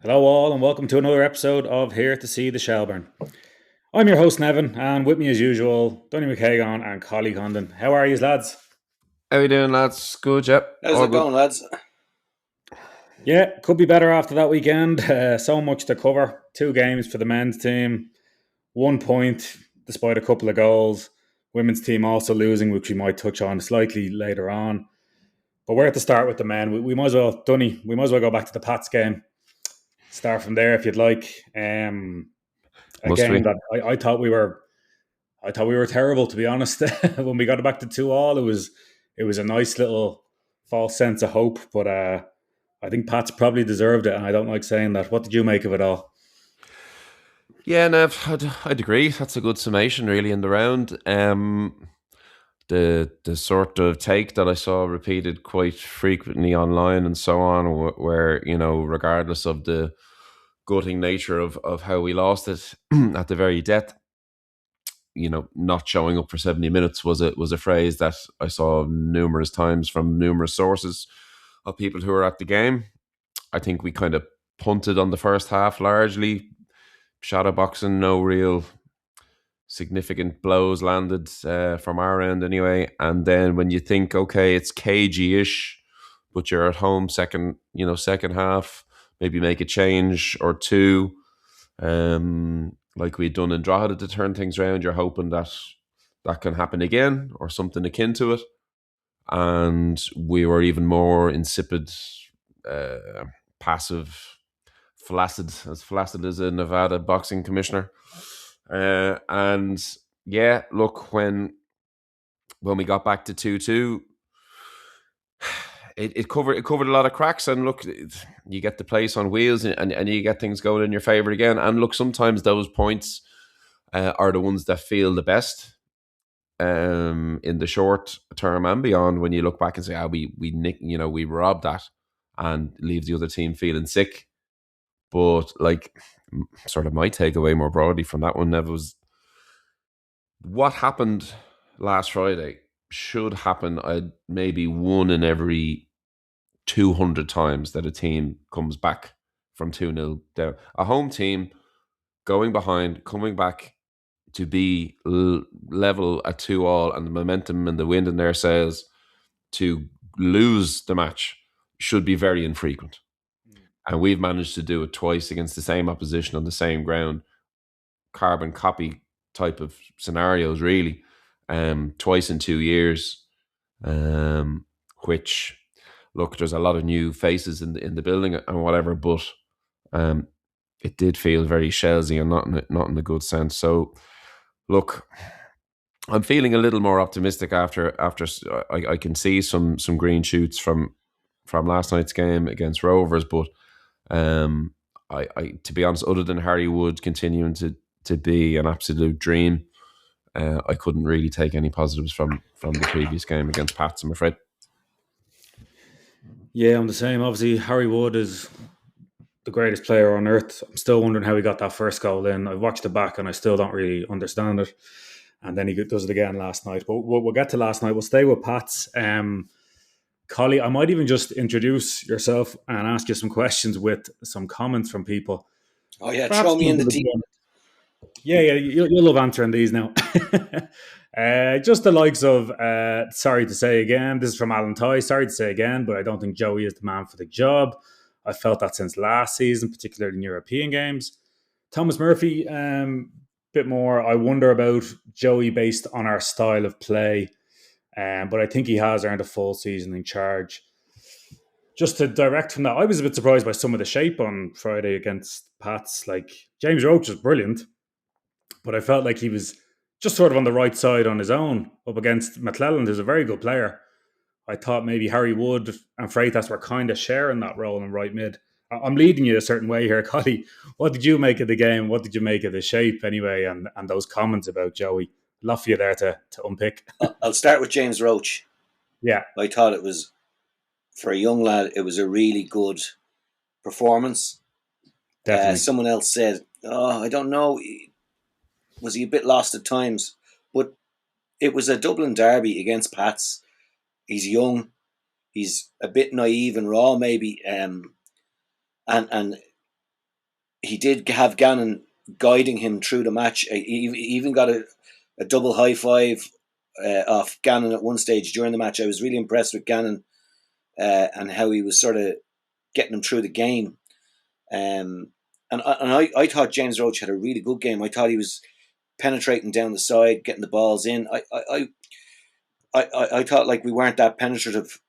Hello, all, and welcome to another episode of Here to See the Shelburne. I'm your host, Nevin, and with me, as usual, Dunny McKagan and Colly Condon. How are you, lads? How you doing, lads? Good, yep. How's All it good. going, lads? Yeah, could be better after that weekend. So much to cover. Two games for the men's team, 1 point despite a couple of goals. Women's team also losing, which we might touch on slightly later on. But we're at the start with the men. We might as well, Dunny, we might as well go back to the Pats game. Start from there if you'd like. A Must game we? that I thought we were terrible, to be honest. When we got it back to 2-2, it was a nice little false sense of hope. But I think Pats probably deserved it, and I don't like saying that. What did you make of it all? Yeah, Nev, I'd agree. That's a good summation, really, in the round. The sort of take that I saw repeated quite frequently online and so on, where regardless of the gutting nature of how we lost it at the very death, not showing up for 70 minutes was a phrase that I saw numerous times from numerous sources of people who were at the game. I think we kind of punted on the first half largely, shadow boxing, no real significant blows landed from our end anyway. And then when you think, okay, it's cagey-ish, but you're at home second half, maybe make a change or two, like we'd done in Drogheda to turn things around. You're hoping that that can happen again or something akin to it. And we were even more insipid, passive, flaccid as a Nevada boxing commissioner. And yeah, look, when we got back to 2-2, it covered a lot of cracks. And look, you get the place on wheels, and you get things going in your favour again. And look, sometimes those points are the ones that feel the best in the short term and beyond. When you look back and say, we robbed that, and leave the other team feeling sick. But like, sort of my takeaway more broadly from that one, Nev, was what happened last Friday should happen maybe one in every 200 times that a team comes back from 2-0 down. A home team going behind, coming back to be level at 2-2, and the momentum and the wind in their sails to lose the match should be very infrequent. And we've managed to do it twice against the same opposition on the same ground. Carbon copy type of scenarios, really. Twice in 2 years. Which, look, there's a lot of new faces in the building and whatever, but it did feel very Chelsea and not in a good sense. So, look, I'm feeling a little more optimistic after I can see some green shoots from last night's game against Rovers, but I to be honest, other than Harry Wood continuing to be an absolute dream, I couldn't really take any positives from the previous game against Pats, I'm afraid. Yeah, I'm the same. Obviously, Harry Wood is the greatest player on earth. I'm still wondering how he got that first goal in. I've watched it back and I still don't really understand it. And then he does it again last night. But we'll get to last night. We'll stay with Pats. Colly, I might even just introduce yourself and ask you some questions with some comments from people. Oh yeah, Perhaps throw me in the deep. Yeah, you'll love answering these now. Just the likes of, sorry to say again, this is from Alan Ty, sorry to say again, but I don't think Joey is the man for the job. I felt that since last season, particularly in European games. Thomas Murphy, bit more, I wonder about Joey based on our style of play, but I think he has earned a full season in charge. Just to direct from that, I was a bit surprised by some of the shape on Friday against Pats. Like, James Roach was brilliant, but I felt like he was just sort of on the right side on his own up against McClelland, who's a very good player. I thought maybe Harry Wood and Freitas were kind of sharing that role in right mid. I'm leading you a certain way here, Colly. What did you make of the game? What did you make of the shape anyway? And those comments about Joey? Love for you there to unpick. I'll start with James Roach. Yeah, I thought it was, for a young lad, it was a really good performance. definitely. Someone else said, "Oh, I don't know, was he a bit lost at times?" But it was a Dublin derby against Pats. He's young, he's a bit naive and raw, maybe, and he did have Gannon guiding him through the match. He even got a double high five off Gannon at one stage during the match. I was really impressed with Gannon and how he was sort of getting him through the game. And I thought James Roach had a really good game. I thought he was penetrating down the side, getting the balls in. I thought like we weren't that penetrative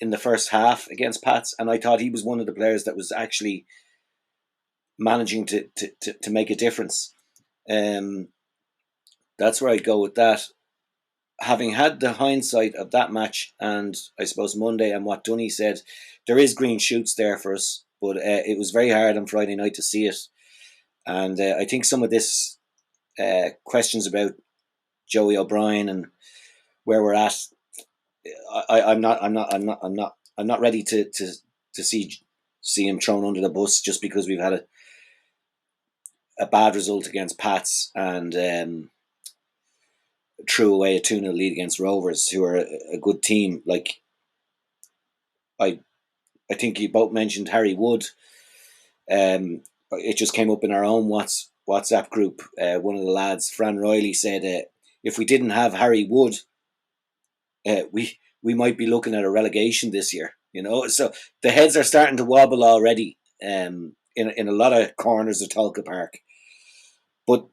in the first half against Pats, and I thought he was one of the players that was actually managing to make a difference. That's where I go with that. Having had the hindsight of that match, and I suppose Monday and what Dunny said, there is green shoots there for us, but it was very hard on Friday night to see it. And I think some of this questions about Joey O'Brien and where we're at, I'm not ready to see him thrown under the bus just because we've had a bad result against Pats and threw away a 2-0 lead against Rovers, who are a good team. Like I think you both mentioned Harry Wood. It just came up in our own WhatsApp group. One of the lads, Fran Riley, said if we didn't have Harry Wood, we might be looking at a relegation this year. So the heads are starting to wobble already in a lot of corners of Tolka Park. But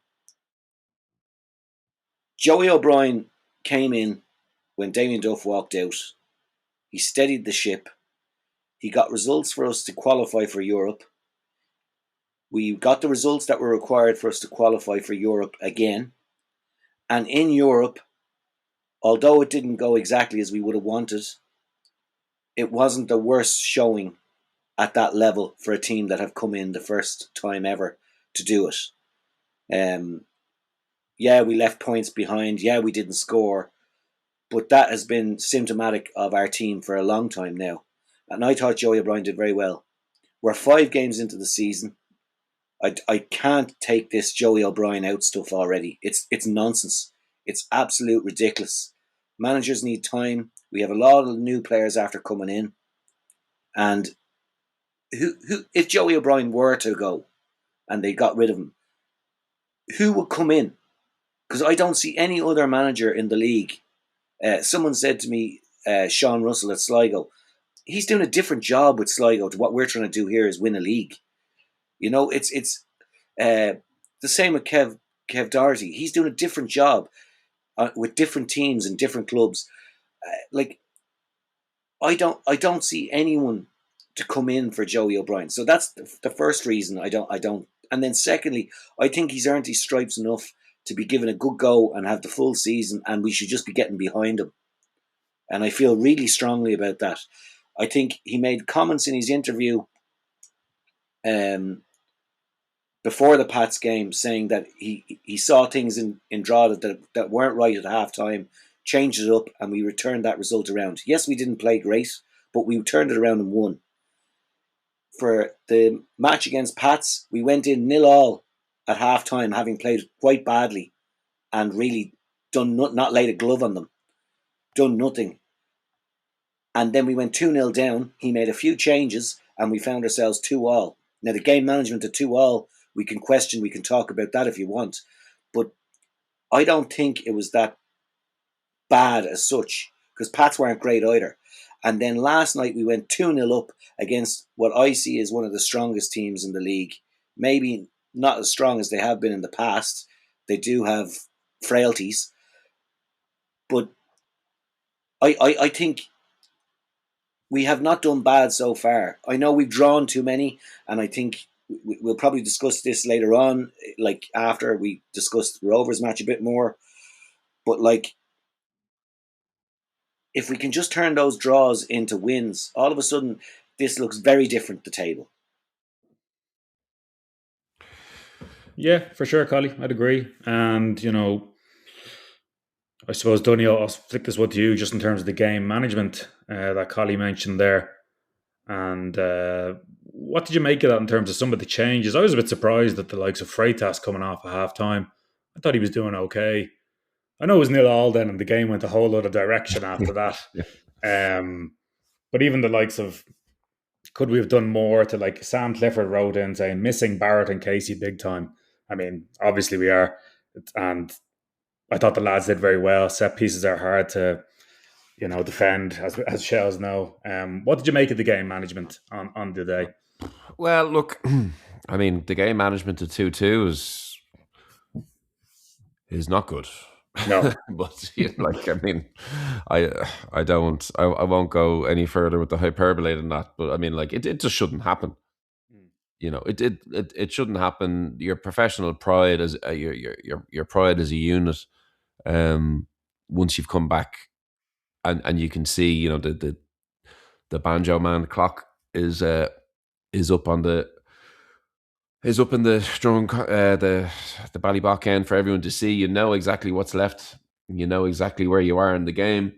Joey O'Brien came in when Damien Duff walked out. He steadied the ship. He got results for us to qualify for Europe. We got the results that were required for us to qualify for Europe again. And in Europe, although it didn't go exactly as we would have wanted, it wasn't the worst showing at that level for a team that have come in the first time ever to do it. Yeah, we left points behind. Yeah, we didn't score. But that has been symptomatic of our team for a long time now. And I thought Joey O'Brien did very well. We're 5 games into the season. I can't take this Joey O'Brien out stuff already. It's nonsense. It's absolute ridiculous. Managers need time. We have a lot of new players after coming in. And who if Joey O'Brien were to go and they got rid of him, who would come in? Because I don't see any other manager in the league. Someone said to me, Sean Russell at Sligo, he's doing a different job with Sligo to what we're trying to do here is win a league. It's the same with Kev Doherty. He's doing a different job with different teams and different clubs. I don't see anyone to come in for Joey O'Brien. So that's the first reason I don't. And then secondly, I think he's earned his stripes enough to be given a good go and have the full season, and we should just be getting behind him. And I feel really strongly about that. I think he made comments in his interview before the Pats game saying that he saw things in Drogheda that weren't right at half time, changed it up, and we returned that result around. Yes, we didn't play great, but we turned it around and won. For the match against Pats, we went in 0-0 at half time, having played quite badly and really not laid a glove on them, done nothing. And then we went 2-0 down. He made a few changes and we found ourselves 2-2. Now, the game management at 2-2, we can question, we can talk about that if you want. But I don't think it was that bad as such, because Pats weren't great either. And then last night we went 2-0 up against what I see as one of the strongest teams in the league. Maybe not as strong as they have been in the past. They do have frailties. But I think we have not done bad so far. I know we've drawn too many, and I think we'll probably discuss this later on, like after we discuss the Rovers match a bit more. But like, if we can just turn those draws into wins, all of a sudden this looks very different, the table. Yeah, for sure, Colly. I'd agree. And, I suppose, Dunny, I'll flick this one to you just in terms of the game management that Colly mentioned there. And what did you make of that in terms of some of the changes? I was a bit surprised at the likes of Freitas coming off at half time. I thought he was doing okay. I know it was 0-0 then, and the game went a whole other direction after that. Yeah. But even the likes of could we have done more to, like Sam Clifford wrote in saying, missing Barrett and Casey big time. I mean, obviously we are, and I thought the lads did very well. Set pieces are hard to, defend, as shells know. What did you make of the game management on the day? Well, look, I mean, the game management at 2-2 is not good. No. But I mean, I won't go any further with the hyperbole than that. But I mean, like it just shouldn't happen. It shouldn't happen. Your professional pride as your pride as a unit. Once you've come back, and you can see, the banjo man clock is up on the is up in the strong the Ballybock end for everyone to see. You know exactly what's left. You know exactly where you are in the game.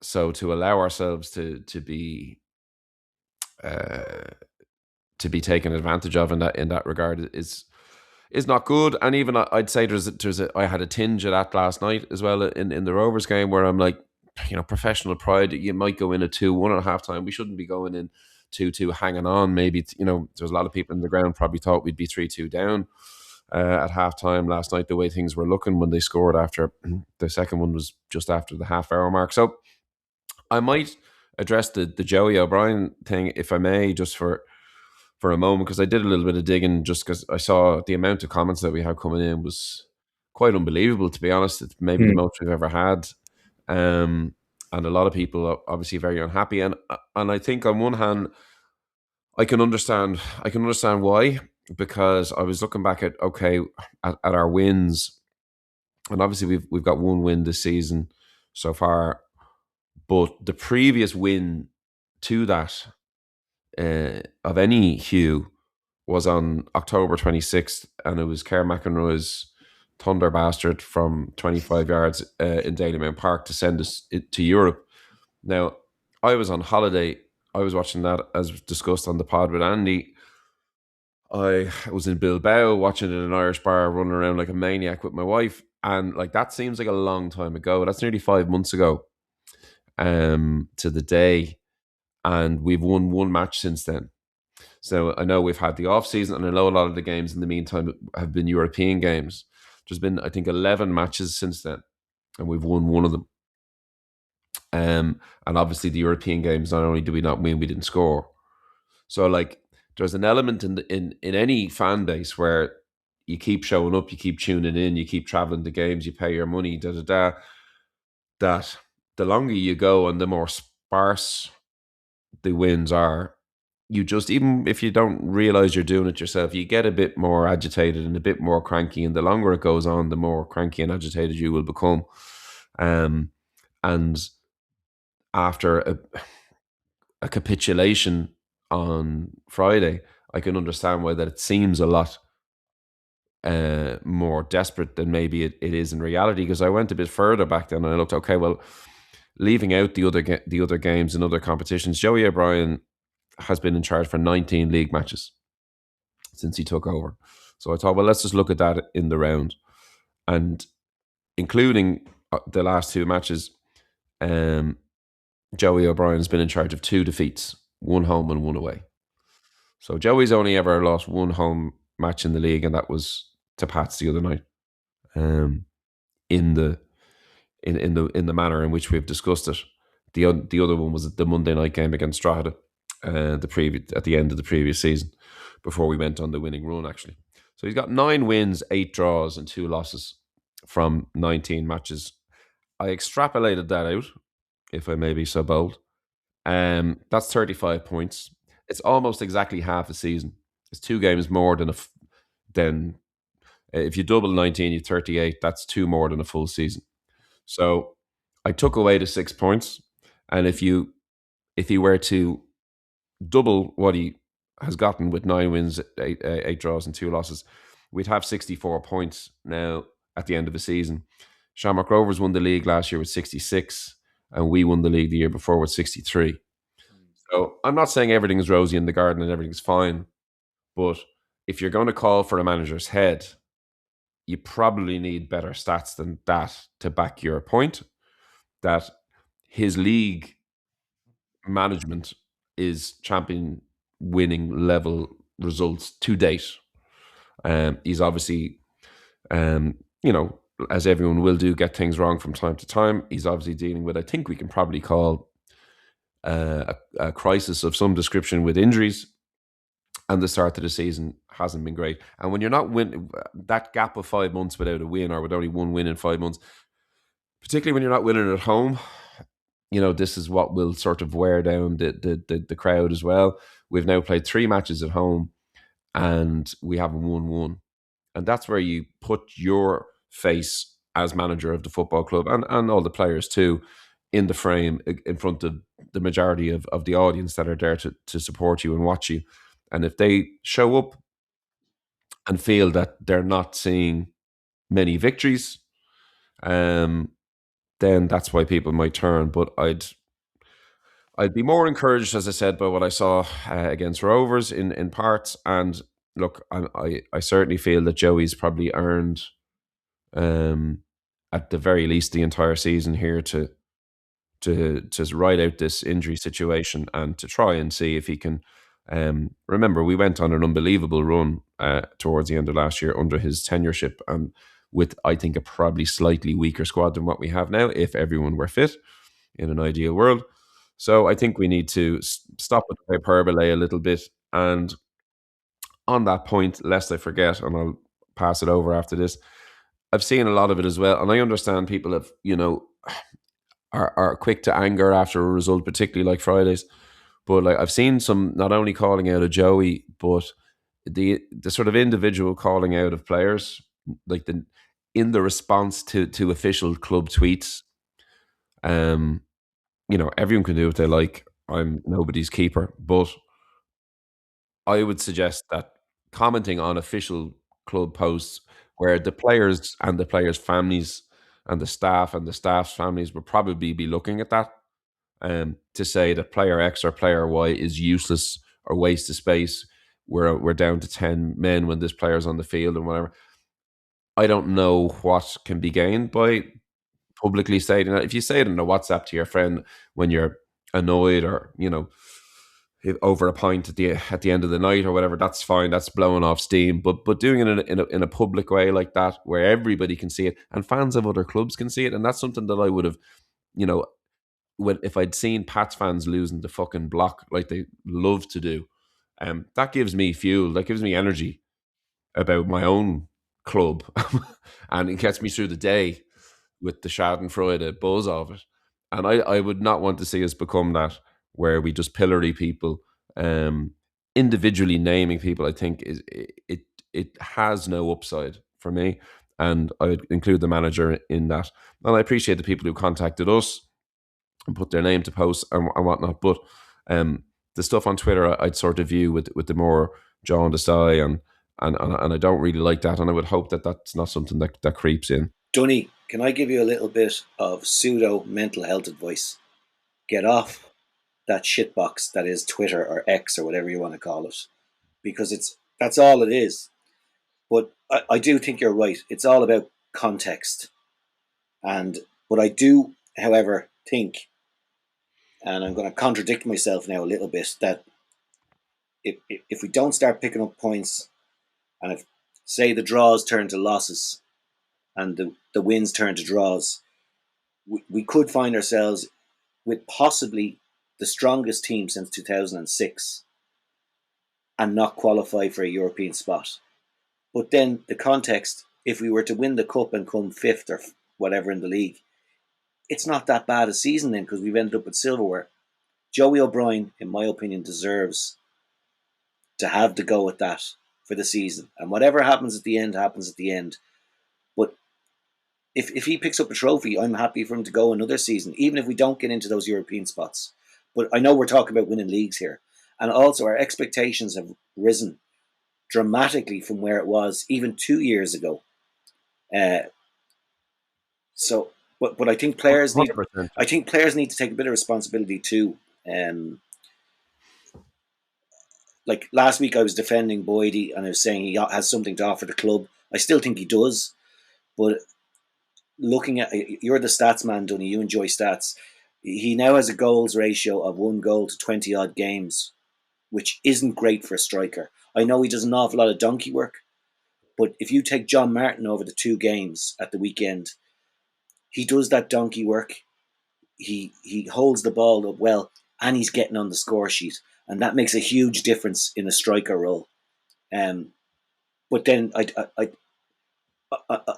So to allow ourselves to be taken advantage of in that regard is not good. And even I'd say I had a tinge of that last night as well in the Rovers game, where I'm like, professional pride. You might go in at 2-1 at halftime. We shouldn't be going in 2-2 hanging on. Maybe there's a lot of people in the ground probably thought we'd be 3-2 down at halftime last night, the way things were looking when they scored after the second one was just after the half-hour mark. So I might address the Joey O'Brien thing, if I may, just for a moment, because I did a little bit of digging, just because I saw the amount of comments that we had coming in was quite unbelievable, to be honest. It's maybe the most we've ever had. And a lot of people are obviously very unhappy. And I think on one hand, I can understand why, because I was looking back at our wins, and obviously we've got one win this season so far, but the previous win to that of any hue was on October 26th, and it was Kerr McEnroy's Thunder Bastard from 25 yards in Dalymount Park to send us to Europe. Now, I was on holiday. I was watching that, as discussed on the pod with Andy. I was in Bilbao watching it in an Irish bar, running around like a maniac with my wife. And like, that seems like a long time ago. That's nearly 5 months ago to the day. And we've won one match since then. So I know we've had the off season, and I know a lot of the games in the meantime have been European games. There's been, I think, 11 matches since then, and we've won one of them. And obviously the European games, not only do we not win, we didn't score. So like, there's an element in any fan base where you keep showing up, you keep tuning in, you keep traveling to games, you pay your money, that the longer you go and the more sparse the wins are, you just, even if you don't realize you're doing it yourself, you get a bit more agitated and a bit more cranky, and the longer it goes on, the more cranky and agitated you will become. And after a capitulation on Friday, I can understand why that it seems a lot more desperate than maybe it is in reality, because I went a bit further back then and I looked, okay, well, leaving out the other games and other competitions, Joey O'Brien has been in charge for 19 league matches since he took over. So I thought, well, let's just look at that in the round. And including the last two matches, Joey O'Brien's been in charge of 2 defeats, 1 home and 1 away. So Joey's only ever lost 1 home match in the league, and that was to Pats the other night. In the manner in which we've discussed it. The other one was the Monday night game against Strahda, at the end of the previous season, before we went on the winning run, actually. So he's got 9 wins, 8 draws, and 2 losses from 19 matches. I extrapolated that out, if I may be so bold. That's 35 points. It's almost exactly half a season. It's 2 games more than if you double 19, you 38. That's 2 more than a full season. So I took away the 6 points, and if he were to double what he has gotten with 9 wins, 8 draws, and 2 losses, we'd have 64 points now at the end of the season. Shamrock Rovers won the league last year with 66, and we won the league the year before with 63. So I'm not saying everything is rosy in the garden and everything's fine, but if you're going to call for a manager's head, you probably need better stats than that to back your point that his league management is champion winning level results to date. He's obviously, as everyone will do, get things wrong from time to time. He's obviously dealing with, I think we can probably call a crisis of some description with injuries. And the start of the season hasn't been great. And when you're not winning, that gap of 5 months without a win, or with only one win in 5 months, particularly when you're not winning at home, this is what will sort of wear down the crowd as well. We've now played 3 matches at home and we haven't won one. And that's where you put your face as manager of the football club, and all the players too, in the frame in front of the majority of the audience that are there to support you and watch you. And if they show up and feel that they're not seeing many victories, then that's why people might turn. But I'd be more encouraged, as I said, by what I saw against Rovers in parts. And look, I certainly feel that Joey's probably earned, at the very least, the entire season here to ride out this injury situation and to try and see if he can. Remember, we went on an unbelievable run towards the end of last year under his tenureship, and with, I think, a probably slightly weaker squad than what we have now, if everyone were fit in an ideal world. So I think we need to stop with the hyperbole a little bit. And on that point, lest I forget, and I'll pass it over after this, I've seen a lot of it as well, and I understand people have, are quick to anger after a result, particularly like Fridays. But like, I've seen some not only calling out of Joey, but the sort of individual calling out of players, like in the response to official club tweets. Everyone can do what they like. I'm nobody's keeper, but I would suggest that commenting on official club posts where the players and the players' families and the staff's families would probably be looking at that, to say that player X or player Y is useless or waste of space. We're down to 10 men when this player's on the field and whatever. I don't know what can be gained by publicly stating that. If you say it in a WhatsApp to your friend when you're annoyed, or over a pint at the end of the night or whatever, that's fine. That's blowing off steam. But doing it in a public way like that, where everybody can see it and fans of other clubs can see it, and that's something that I would have, if I'd seen Pats fans losing the fucking block like they love to do, that gives me fuel. That gives me energy about my own club, and it gets me through the day with the Schadenfreude buzz of it. And I would not want to see us become that, where we just pillory people, individually naming people. I think it has no upside for me, and I would include the manager in that. And I appreciate the people who contacted us and put their name to posts and whatnot. But the stuff on Twitter, I'd sort of view with the more jaundiced eye, and I don't really like that. And I would hope that that's not something that creeps in. Dunny, can I give you a little bit of pseudo mental health advice? Get off that shitbox that is Twitter or X or whatever you want to call it, because that's all it is. But I do think you're right. It's all about context. But I do, however, think, and I'm going to contradict myself now a little bit, that if we don't start picking up points, and if, say, the draws turn to losses and the wins turn to draws, we could find ourselves with possibly the strongest team since 2006 and not qualify for a European spot. But then the context, if we were to win the cup and come fifth or whatever in the league, it's not that bad a season then, because we've ended up with silverware. Joey O'Brien, in my opinion, deserves to have the go at that for the season. And whatever happens at the end, happens at the end. But if he picks up a trophy, I'm happy for him to go another season, even if we don't get into those European spots. But I know we're talking about winning leagues here. And also our expectations have risen dramatically from where it was even 2 years ago. But I think players need 100%. I think players need to take a bit of responsibility too. Like last week I was defending Boydie and I was saying he has something to offer the club. I still think he does, but looking at, you're the stats man, Dunny, you enjoy stats. He now has a goals ratio of 1 goal to 20 odd games, which isn't great for a striker. I know he does an awful lot of donkey work, but if you take John Martin over the 2 games at the weekend, he does that donkey work. He holds the ball up well, and he's getting on the score sheet, and that makes a huge difference in a striker role. But then I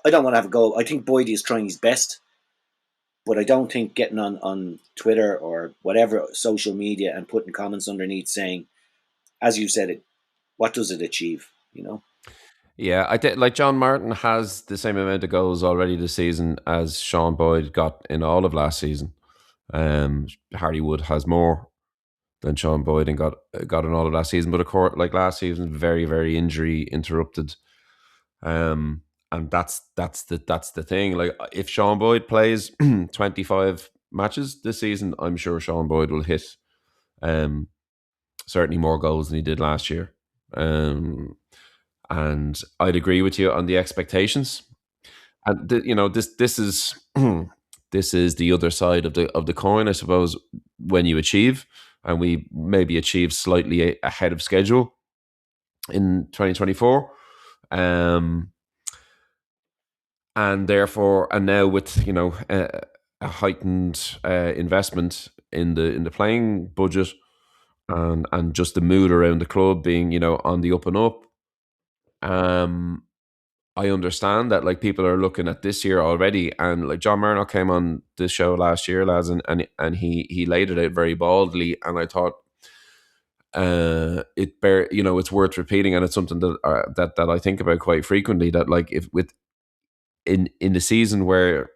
don't want to have a go. I think Boydie is trying his best, but I don't think getting on Twitter or whatever social media and putting comments underneath saying, as you said, it, what does it achieve? You know? Yeah, I think like John Martin has the same amount of goals already this season as Sean Boyd got in all of last season. Harry Wood has more than Sean Boyd and got in all of last season, but of course, like last season, very very injury interrupted. And that's the thing. Like if Sean Boyd plays 25 matches this season, I'm sure Sean Boyd will hit certainly more goals than he did last year. And I'd agree with you on the expectations. And this is this is the other side of the coin, I suppose. When you achieve, and we maybe achieve slightly ahead of schedule in 2024, and therefore, and now with a heightened investment in the playing budget, and just the mood around the club being on the up and up. I understand that like people are looking at this year already, and like John Murdoch came on this show last year, lads, and he laid it out very baldly, and I thought it's worth repeating, and it's something that I think about quite frequently. That like if with in the season where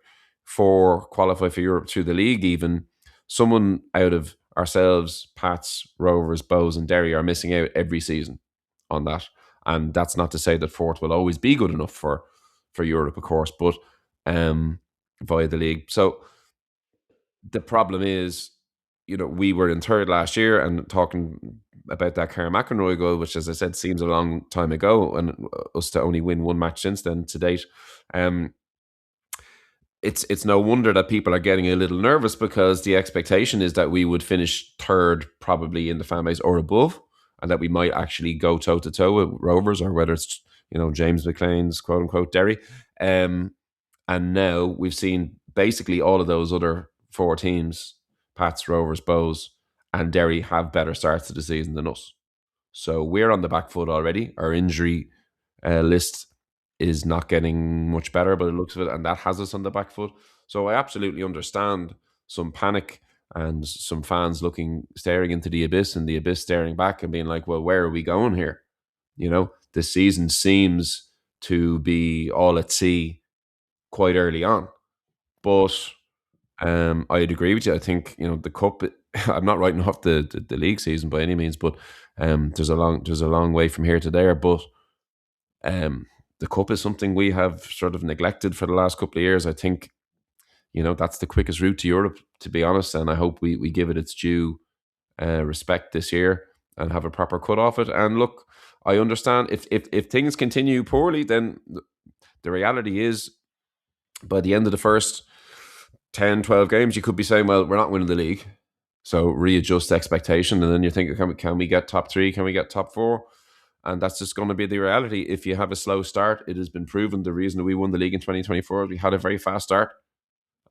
4 qualify for Europe through the league, even someone out of ourselves, Pats, Rovers, Bows, and Derry are missing out every season on that. And that's not to say that 4th will always be good enough for Europe, of course, but via the league. So the problem is, we were in 3rd last year, and talking about that Karen McEnroy goal, which, as I said, seems a long time ago, and us to only win 1 match since then to date. It's no wonder that people are getting a little nervous, because the expectation is that we would finish 3rd, probably in the fan base or above, and that we might actually go toe to toe with Rovers, or whether it's James McLean's quote unquote Derry. And now we've seen basically all of those other 4 teams, Pats, Rovers, Bows, and Derry, have better starts to the season than us. So we're on the back foot already. Our injury list is not getting much better by the looks of it, and that has us on the back foot. So I absolutely understand some panic and some fans staring into the abyss, and the abyss staring back and being like, well, where are we going here? This season seems to be all at sea quite early on. But I'd agree with you. I think the cup. I'm not writing off the league season by any means, but there's a long way from here to there. But the cup is something we have sort of neglected for the last couple of years. I think that's the quickest route to Europe, to be honest, and I hope we give it its due respect this year and have a proper cut off it. And look, I understand if things continue poorly, then the reality is, by the end of the first 10, 12 games, you could be saying, well, we're not winning the league. So readjust expectation. And then you think, can we get top 3? Can we get top 4? And that's just going to be the reality. If you have a slow start, it has been proven the reason that we won the league in 2024, we had a very fast start.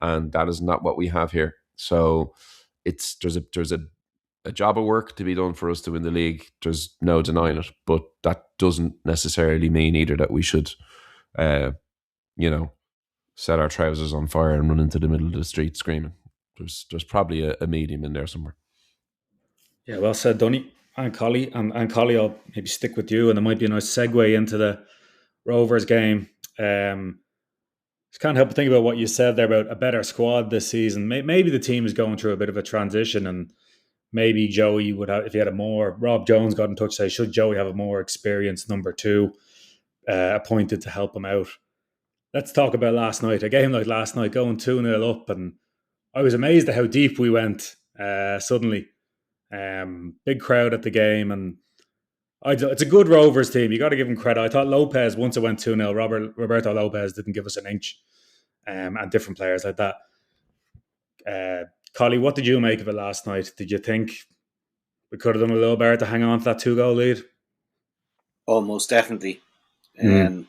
And that is not what we have here. So there's a job of work to be done for us to win the league. There's no denying it. But that doesn't necessarily mean either that we should, set our trousers on fire and run into the middle of the street screaming. There's probably a medium in there somewhere. Yeah, well said, Dunny and Colly. And Colly, I'll maybe stick with you, and it might be a nice segue into the Rovers game. Just can't help but think about what you said there about a better squad this season. Maybe the team is going through a bit of a transition, and maybe Joey would have, if he had a more. Rob Jones got in touch to say, should Joey have a more experienced number 2 appointed to help him out? Let's talk about last night. A game like last night, going 2-0 up, and I was amazed at how deep we went suddenly. Big crowd at the game, and it's a good Rovers team. You got to give them credit. I thought Lopez, once it went 2-0, Roberto Lopez didn't give us an inch, and different players like that. Collie, what did you make of it last night? Did you think we could have done a little better to hang on to that 2-goal lead? Oh, most definitely. Mm.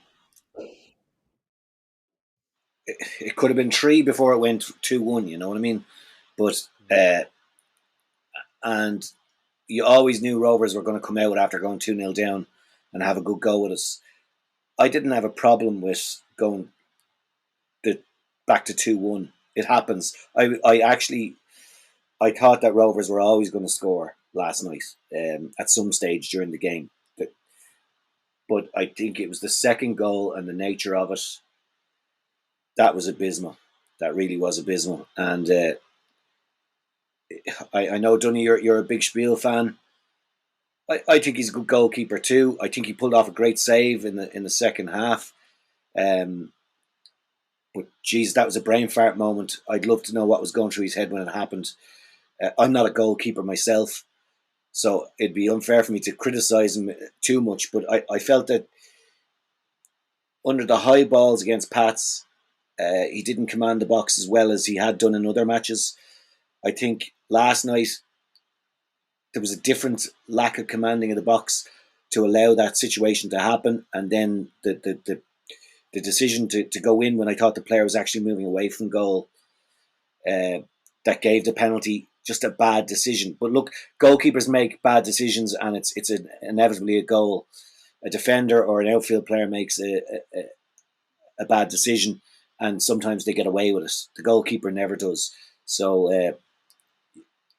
It could have been 3 before it went 2-1. You know what I mean? But and you always knew Rovers were going to come out after going 2-0 down and have a good go with us. I didn't have a problem with going back to 2-1. It happens. I thought that Rovers were always going to score last night at some stage during the game. But I think it was the second goal and the nature of it that was abysmal. That really was abysmal. And I know, Dunny, you're a big Spiel fan. I think he's a good goalkeeper too. I think he pulled off a great save in the second half. Um, but geez, that was a brain fart moment. I'd love to know what was going through his head when it happened. I'm not a goalkeeper myself, so it'd be unfair for me to criticise him too much. But I felt that under the high balls against Pats, he didn't command the box as well as he had done in other matches. I think last night there was a different lack of commanding of the box to allow that situation to happen, and then the decision to go in when I thought the player was actually moving away from goal, that gave the penalty, just a bad decision. But look, goalkeepers make bad decisions, and it's inevitably a goal. A defender or an outfield player makes a bad decision, and sometimes they get away with it. The goalkeeper never does. So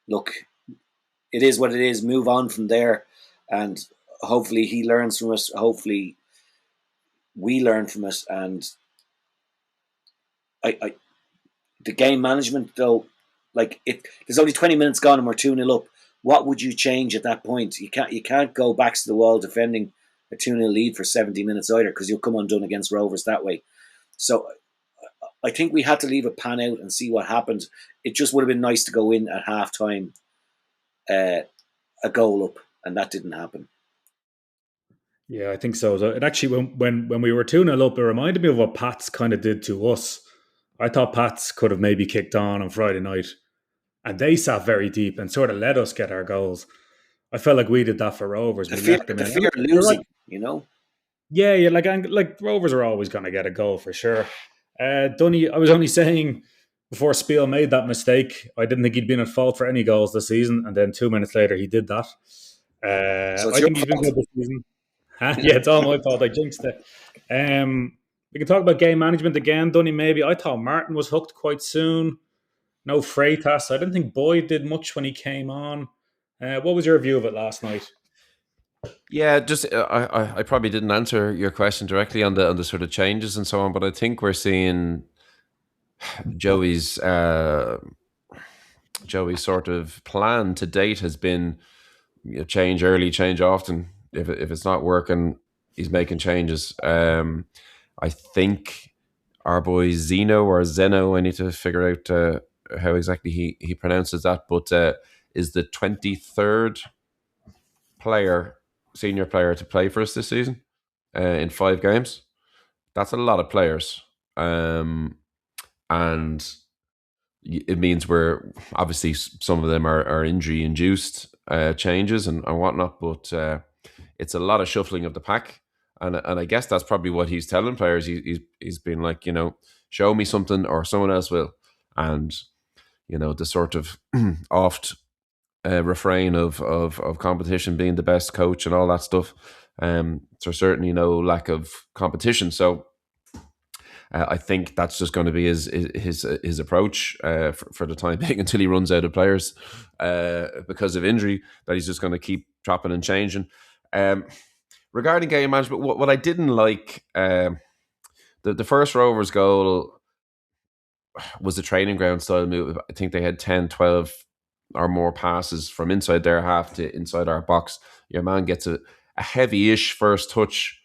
look, it is what it is. Move on from there, and hopefully he learns from it. Hopefully we learn from it. And I the game management though, like if there's only 20 minutes gone and we're 2-0 up, what would you change at that point? You can't go backs to the wall defending a 2-0 lead for 70 minutes either, because you'll come undone against Rovers that way. So I think we had to leave it pan out and see what happened. It just would have been nice to go in at half time a goal up, and that didn't happen. Yeah, I think so. So it actually, when we were 2-0 up, it reminded me of what Pats kind of did to us. I thought Pats could have maybe kicked on Friday night, and they sat very deep and sort of let us get our goals. I felt like we did that for Rovers. The We fear, let them the in. fear of You're right. losing, you know. Yeah, yeah, like Rovers are always going to get a goal for sure. Dunny, I was only saying before Spiel made that mistake, I didn't think he'd been at fault for any goals this season, and then 2 minutes later he did that. So it's I your think he's been fault. good this season. Huh? Yeah, it's all my fault. I jinxed it. We can talk about game management again, Dunny. Maybe I thought Martin was hooked quite soon. No Freitas. I didn't think Boyd did much when he came on. What was your view of it last night? Yeah, just I probably didn't answer your question directly on the sort of changes and so on, but I think we're seeing Joey's Joey's sort of plan to date has been, change early, change often. If it's not working, he's making changes. I think our boy Zeno or Zeno, I need to figure out how exactly he pronounces that, but is the 23rd player, senior player, to play for us this season in 5 games. That's a lot of players, and it means we're obviously, some of them are injury induced changes and whatnot, but it's a lot of shuffling of the pack. And I guess that's probably what he's telling players. He's been like, show me something or someone else will. And, the sort of oft refrain of competition being the best coach and all that stuff. There's certainly no lack of competition. So I think that's just going to be his approach for the time being, until he runs out of players because of injury, that he's just going to keep chopping and changing. Regarding game management, what I didn't like, the first Rovers goal was a training ground style move. I think they had 10, 12 or more passes from inside their half to inside our box. Your man gets a heavy-ish first touch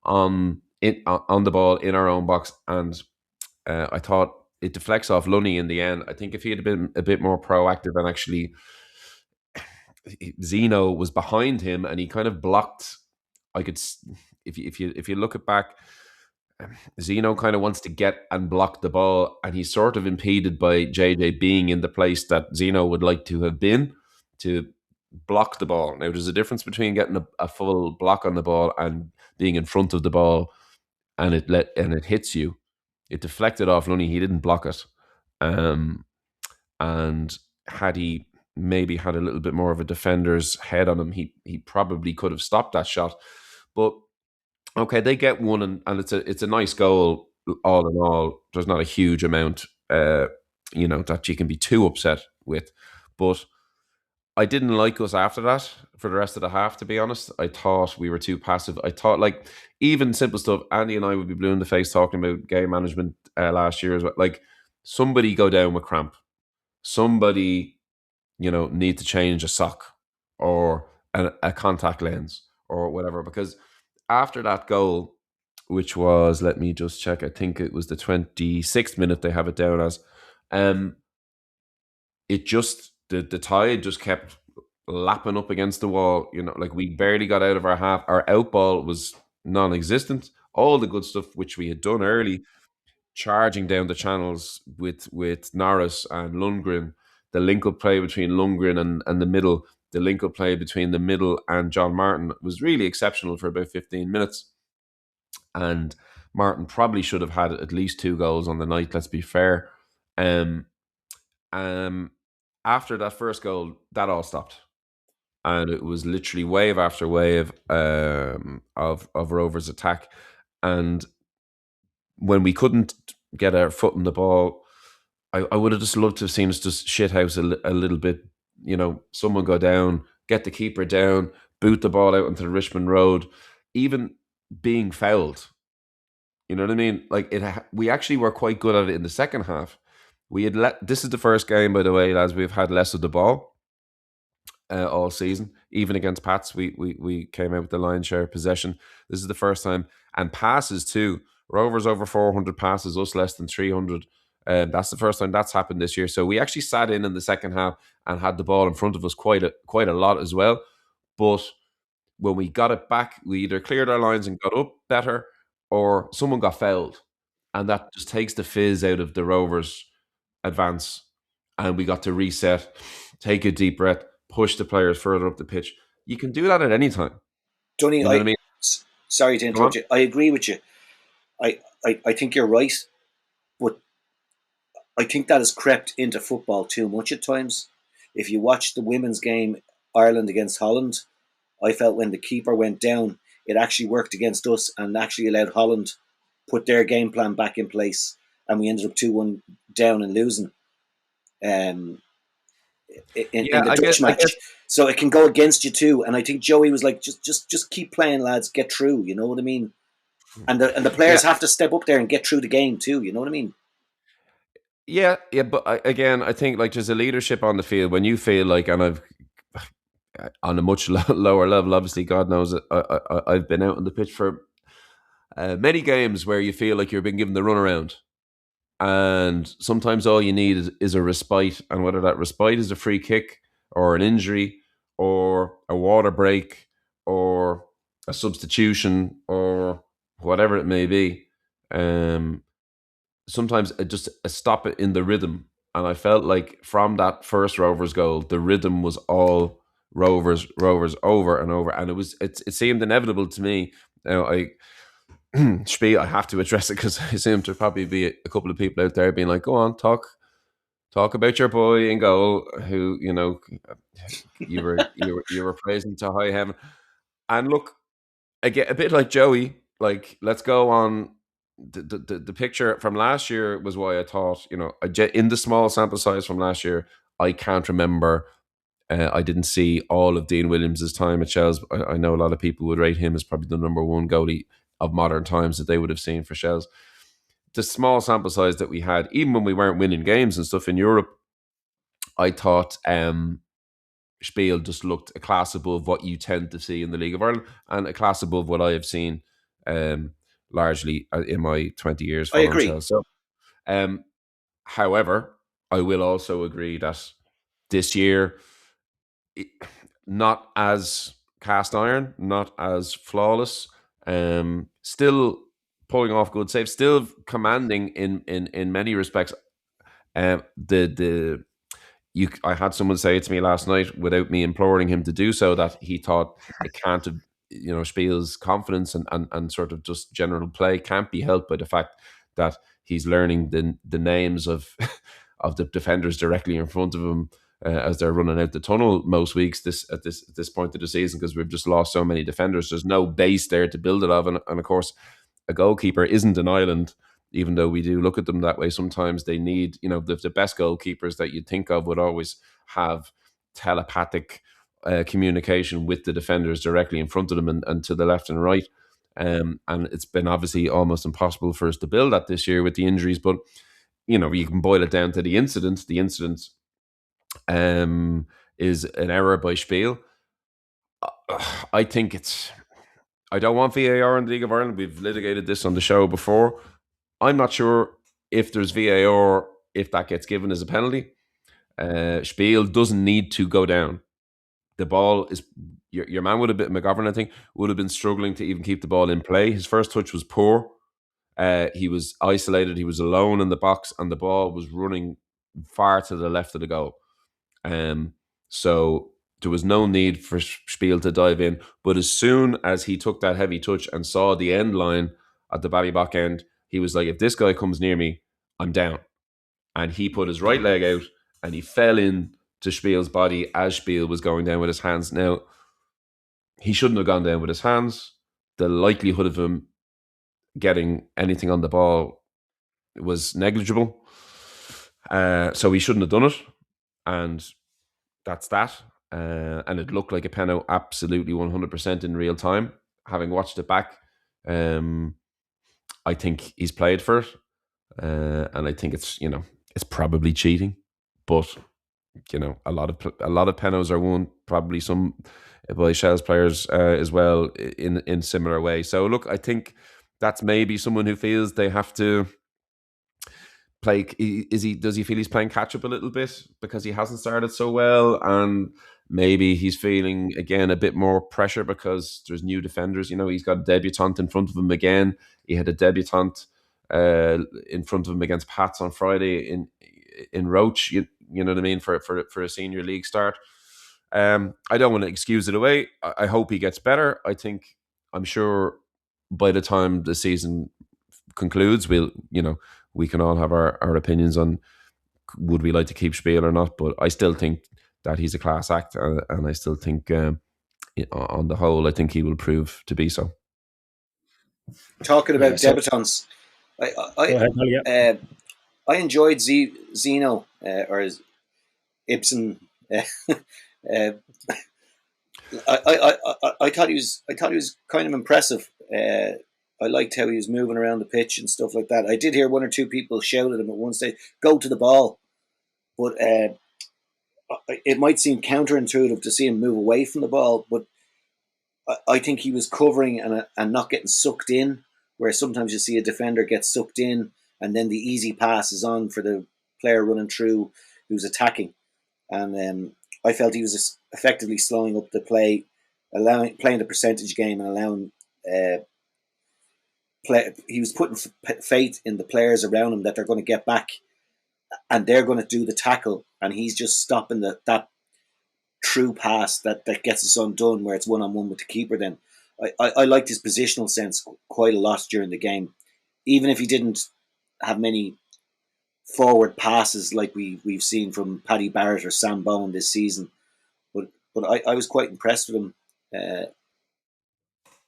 on the ball in our own box, and I thought it deflects off Lunny in the end. I think if he had been a bit more proactive, and actually Zeno was behind him and he kind of blocked. I could, if you look it back, Zeno kind of wants to get and block the ball, and he's sort of impeded by JJ being in the place that Zeno would like to have been to block the ball. Now, there's a difference between getting a full block on the ball and being in front of the ball, and it hits you. It deflected off Lunny. He didn't block it, and had he maybe had a little bit more of a defender's head on him, he probably could have stopped that shot. But okay, they get one, and it's a nice goal. All in all, there's not a huge amount, that you can be too upset with. But I didn't like us after that for the rest of the half. To be honest, I thought we were too passive. I thought, like, even simple stuff. Andy and I would be blue in the face talking about game management last year as well. Like, somebody go down with cramp. Somebody, need to change a sock or a contact lens or whatever. Because after that goal, which was, let me just check, I think it was the 26th minute they have it down as, it just, the tide just kept lapping up against the wall. Like, we barely got out of our half. Our out ball was non-existent. All the good stuff which we had done early, charging down the channels with Norris and Lundgren, the link-up play between Lundgren and the middle, the link-up play between the middle and John Martin was really exceptional for about 15 minutes. And Martin probably should have had at least 2 goals on the night, let's be fair. After that first goal, that all stopped. And it was literally wave after wave of Rovers' attack. And when we couldn't get our foot in the ball, I would have just loved to have seen us just shithouse a little bit. Someone go down, get the keeper down, boot the ball out into the Richmond Road, even being fouled. You know what I mean? Like, we actually were quite good at it in the second half. This is the first game, by the way, lads, we've had less of the ball all season. Even against Pats, we came out with the lion's share of possession. This is the first time. And passes too. Rovers over 400 passes, us less than 300. That's the first time that's happened this year. So we actually sat in the second half and had the ball in front of us quite a lot as well. But when we got it back, we either cleared our lines and got up better, or someone got fouled. And that just takes the fizz out of the Rovers' advance. And we got to reset, take a deep breath, push the players further up the pitch. You can do that at any time. Dunny, You know what I mean? Sorry to interrupt you. I agree with you. I think you're right, but I think that has crept into football too much at times. If you watch the women's game, Ireland against Holland, I felt when the keeper went down, it actually worked against us and actually allowed Holland put their game plan back in place, and we ended up 2-1 down and losing in the Dutch match. So it can go against you too. And I think Joey was like, just keep playing, lads, get through. You know what I mean? And the players have to step up there and get through the game too. You know what I mean? Yeah, but I think, like, there's a leadership on the field when you feel like, and I've on a much lower level, obviously, God knows, I've been out on the pitch for many games where you feel like you're being given the runaround. And sometimes all you need is a respite. And whether that respite is a free kick or an injury or a water break or a substitution or whatever it may be, sometimes just a stop it in the rhythm. And I felt like from that first Rovers goal, the rhythm was all Rovers over and over. And it seemed inevitable to me. Now, Spee, I have to address it because I seem to probably be a couple of people out there being like, go on, talk about your boy in goal who, you were praising to high heaven. And look, again, a bit like Joey, like, let's go on. The picture from last year was why I thought, in the small sample size from last year, I can't remember. I didn't see all of Dean Williams' time at Shells. I know a lot of people would rate him as probably the number one goalie of modern times that they would have seen for Shells. The small sample size that we had, even when we weren't winning games and stuff in Europe, I thought Spiel just looked a class above what you tend to see in the League of Ireland and a class above what I have seen largely in my 20 years. I agree. Shells. So, however, I will also agree that this year, not as cast iron, not as flawless, still pulling off good saves, still commanding in many respects. I had someone say it to me last night without me imploring him to do so, that he thought it can't have, Spiel's confidence and sort of just general play can't be helped by the fact that he's learning the names of of the defenders directly in front of him as they're running out the tunnel most weeks at this point of the season, because we've just lost so many defenders. There's no base there to build it of, and of course a goalkeeper isn't an island. Even though we do look at them that way, sometimes they need, the best goalkeepers that you'd think of would always have telepathic communication with the defenders directly in front of them and to the left and right. And it's been obviously almost impossible for us to build that this year with the injuries. But, you can boil it down to the incident. The incident is an error by Spiel. I think I don't want VAR in the League of Ireland. We've litigated this on the show before. I'm not sure if there's VAR, if that gets given as a penalty. Spiel doesn't need to go down. The ball is, your man would have been, McGovern, I think, would have been struggling to even keep the ball in play. His first touch was poor. He was isolated. He was alone in the box, and the ball was running far to the left of the goal. So there was no need for Spiel to dive in. But as soon as he took that heavy touch and saw the end line at the Ballybock end, he was like, if this guy comes near me, I'm down. And he put his right leg out and he fell in to Spiel's body as Spiel was going down with his hands. Now, he shouldn't have gone down with his hands. The likelihood of him getting anything on the ball was negligible. So he shouldn't have done it. And that's that. And it looked like a penalty absolutely 100% in real time. Having watched it back, I think he's played for it. And I think it's probably cheating, but a lot of penalties are won, probably some by Shell's players as well in similar way. So look, I think that's maybe someone who feels they have to play. Does he feel he's playing catch up a little bit because he hasn't started so well, and maybe he's feeling again a bit more pressure because there's new defenders. He's got a debutant in front of him again. He had a debutant in front of him against Pats on Friday in Roach. You know what I mean, for a senior league start. I don't want to excuse it away. I hope he gets better. I'm sure by the time the season concludes, we can all have our opinions on would we like to keep Spiel or not. But I still think that he's a class act, and I still think on the whole, I think he will prove to be so. Talking about debutants, I enjoyed Zeno or Ibsen. I thought he was kind of impressive. I liked how he was moving around the pitch and stuff like that. I did hear one or two people shout at him at one stage, "Go to the ball," but it might seem counterintuitive to see him move away from the ball. But I think he was covering and not getting sucked in, where sometimes you see a defender get sucked in and then the easy pass is on for the player running through who's attacking. And I felt he was effectively slowing up the play, playing the percentage game and allowing he was putting faith in the players around him that they're going to get back and they're going to do the tackle, and he's just stopping that true pass that gets us undone where it's one-on-one with the keeper. Then I liked his positional sense quite a lot during the game, even if he didn't have many forward passes like we've seen from Paddy Barrett or Sam Bowen this season. But I was quite impressed with him.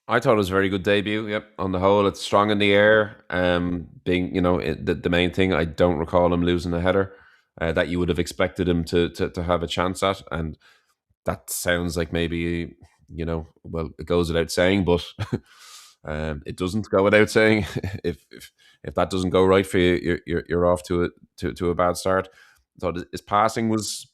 I thought it was a very good debut. Yep, on the whole, it's strong in the air. Being the main thing, I don't recall him losing a header that you would have expected him to have a chance at, and that sounds like maybe well, it goes without saying, but it doesn't go without saying. If that doesn't go right for you, you're off to a bad start. I thought his passing was,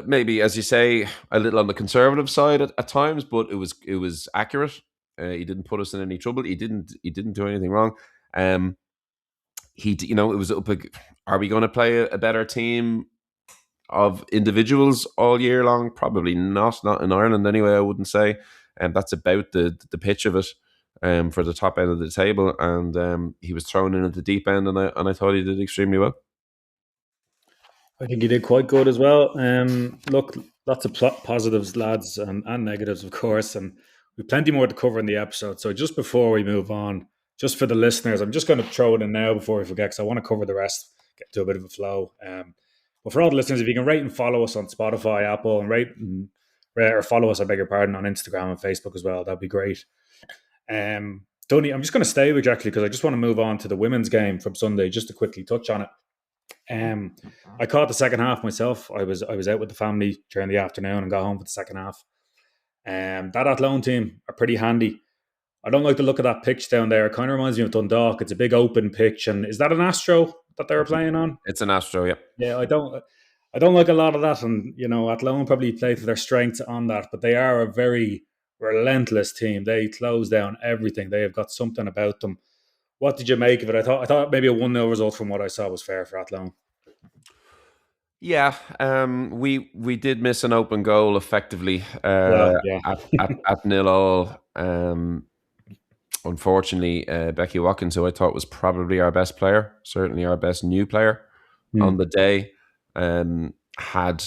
maybe, as you say, a little on the conservative side at times, but it was accurate. He didn't put us in any trouble. He didn't do anything wrong. It was up. Are we going to play a better team of individuals all year long? Probably not in Ireland anyway, I wouldn't say. And that's about the pitch of it. for the top end of the table, and he was thrown in at the deep end, and I thought he did extremely well. I think he did quite good as well. Look, lots of positives, lads, and negatives, of course, and we've plenty more to cover in the episode. So just before we move on, just for the listeners, I'm just going to throw it in now before we forget, because I want to cover the rest, get to a bit of a flow. But for all the listeners, if you can rate and follow us on Spotify, Apple, and rate or follow us, I beg your pardon, on Instagram and Facebook as well, that'd be great. Dunny, I'm just going to stay with you actually, because I just want to move on to the women's game from Sunday, just to quickly touch on it. I caught the second half myself. I was out with the family during the afternoon and got home for the second half. That Athlone team are pretty handy. I don't like the look of that pitch down there. It kind of reminds me of Dundalk. It's a big open pitch, and is that an Astro that they were playing on? It's an Astro, yeah. Yeah, I don't like a lot of that, and Athlone probably play to their strengths on that, but they are a very relentless team. They close down everything. They have got something about them. What did you make of it? I thought maybe a 1-0 result from what I saw was fair for Athlone. Yeah, we did miss an open goal effectively Yeah. at 0-0. Unfortunately, Becky Watkins, who I thought was probably our best player, certainly our best new player on the day, had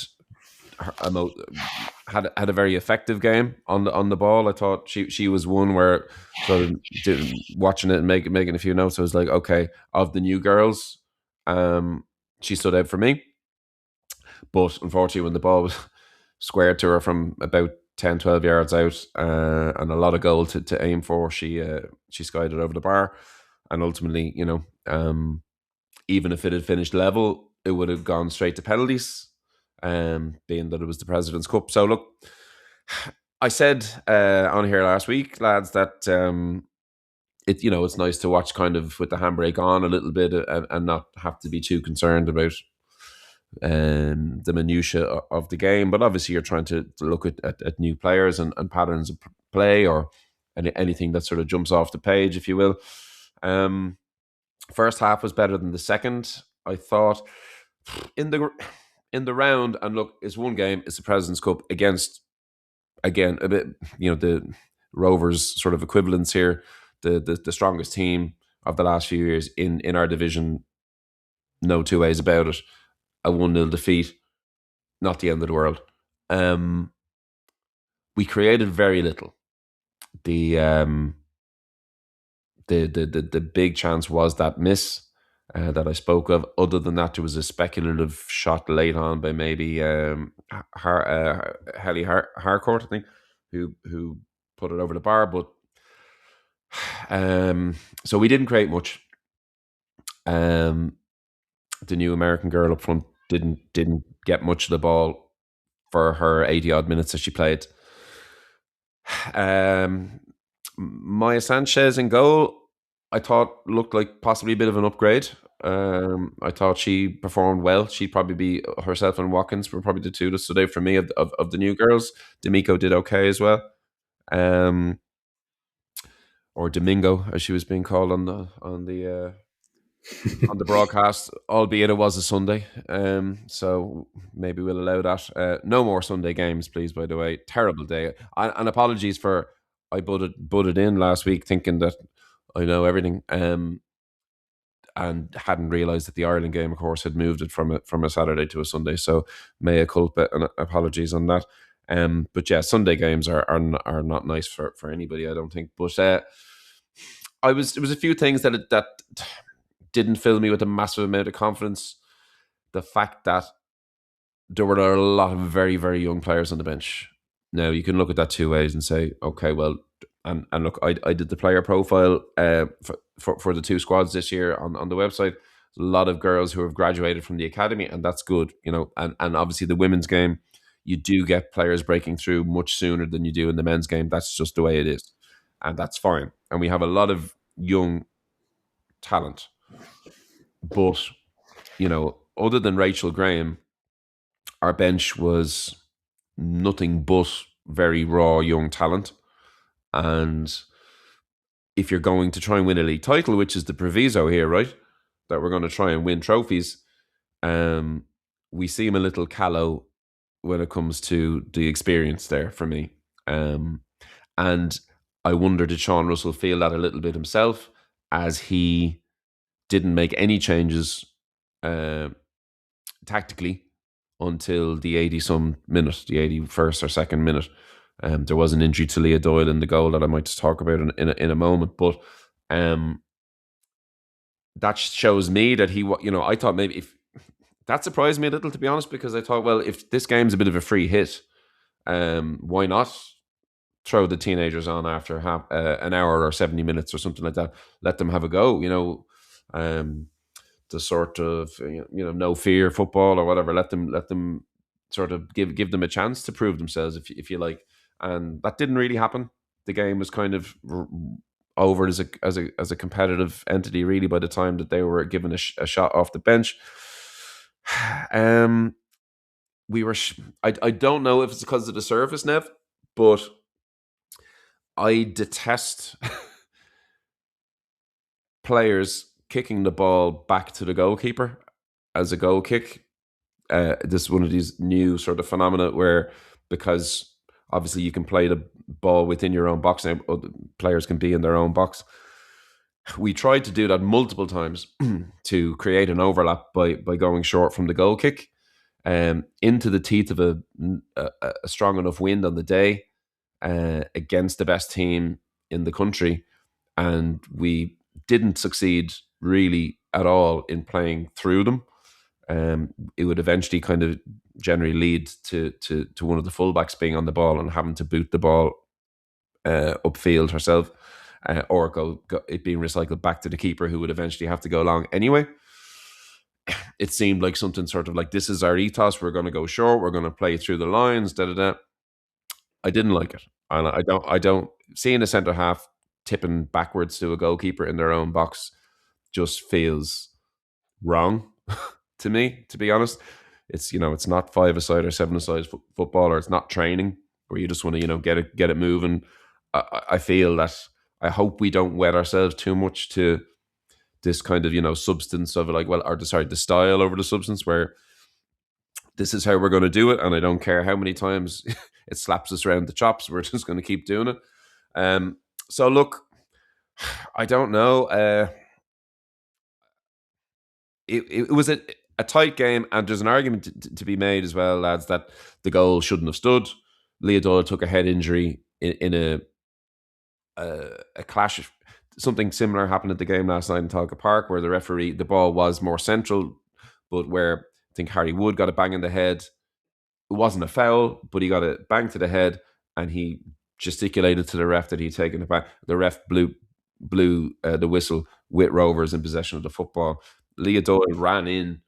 a very effective game on the ball. I thought she was one where, sort of watching it and making a few notes, I was like, okay, of the new girls, she stood out for me. But unfortunately, when the ball was squared to her from about 10, 12 yards out, and a lot of goal to aim for, she skied it over the bar. And ultimately, even if it had finished level, it would have gone straight to penalties, being that it was the President's Cup. So look, I said on here last week, lads, that it's nice to watch kind of with the handbrake on a little bit, and not have to be too concerned about the minutiae of the game. But obviously you're trying to look at new players and patterns of play, or anything that sort of jumps off the page, if you will. First half was better than the second, I thought. In the round, and look, it's one game, it's the President's Cup against, again, a bit, the Rovers sort of equivalents here, the strongest team of the last few years in our division. No two ways about it. A 1-0 defeat, not the end of the world. We created very little. The big chance was that miss that I spoke of. Other than that, there was a speculative shot late on by maybe Helly Harcourt, I think, who put it over the bar. But so we didn't create much. The new American girl up front didn't get much of the ball for her 80 odd minutes that she played. Maya Sanchez in goal, I thought looked like possibly a bit of an upgrade. I thought she performed well. She'd probably be, herself and Watkins were probably the two that stood out for me of the new girls. D'Amico did okay as well. Or Domingo, as she was being called on the broadcast, albeit it was a Sunday. So maybe we'll allow that. No more Sunday games, please, by the way. Terrible day. And apologies for, I butted in last week thinking that I know everything, and hadn't realised that the Ireland game, of course, had moved it from a Saturday to a Sunday. So mea culpa, and apologies on that. But yeah, Sunday games are not nice for anybody, I don't think. But there was a few things that didn't fill me with a massive amount of confidence. The fact that there were a lot of very, very young players on the bench. Now, you can look at that two ways and say, okay, well, and look, I did the player profile for the two squads this year on the website. A lot of girls who have graduated from the academy, and that's good, and obviously the women's game, you do get players breaking through much sooner than you do in the men's game. That's just the way it is, and that's fine. And we have a lot of young talent. But, other than Rachel Graham, our bench was nothing but very raw young talent. And if you're going to try and win a league title, which is the proviso here, right, that we're going to try and win trophies, we seem a little callow when it comes to the experience there for me. And I wonder, did Sean Russell feel that a little bit himself, as he didn't make any changes tactically until the 80-some minute, the 81st or 2nd minute. There was an injury to Leah Doyle in the goal that I might just talk about in a moment. But that shows me that I thought maybe if that surprised me a little, to be honest, because I thought, well, if this game's a bit of a free hit, why not throw the teenagers on after an hour or 70 minutes or something like that? Let them have a go, the sort of no fear football or whatever. Let them sort of give them a chance to prove themselves, if you like. And that didn't really happen. The game was kind of over as a competitive entity, really, by the time that they were given a shot off the bench. I don't know if it's because of the surface, Nev, but I detest players kicking the ball back to the goalkeeper as a goal kick. This is one of these new sort of phenomena where, because obviously you can play the ball within your own box now, players can be in their own box. We tried to do that multiple times to create an overlap by going short from the goal kick into the teeth of a strong enough wind on the day against the best team in the country. And we didn't succeed really at all in playing through them. It would eventually kind of generally lead to one of the fullbacks being on the ball and having to boot the ball upfield herself, or go it being recycled back to the keeper, who would eventually have to go long anyway. It seemed like something sort of like, this is our ethos, we're going to go short, we're going to play through the lines, I didn't like it. And I don't seeing a centre half tipping backwards to a goalkeeper in their own box just feels wrong to me, to be honest. It's it's not 5-a-side or 7-a-side football, or it's not training where you just want to get it moving. I feel that, I hope we don't wed ourselves too much to this kind of substance of like, the style over the substance, where this is how we're going to do it, and I don't care how many times it slaps us around the chops, we're just going to keep doing it. So look, I don't know. It was a tight game, and there's an argument to be made as well, lads, that the goal shouldn't have stood. Leah Doyle took a head injury in a clash. Something similar happened at the game last night in Tolka Park, where the ball was more central, but where I think Harry Wood got a bang in the head. It wasn't a foul, but he got a bang to the head, and he gesticulated to the ref that he'd taken it back. The ref blew the whistle with Rovers in possession of the football. Leah Doyle ran in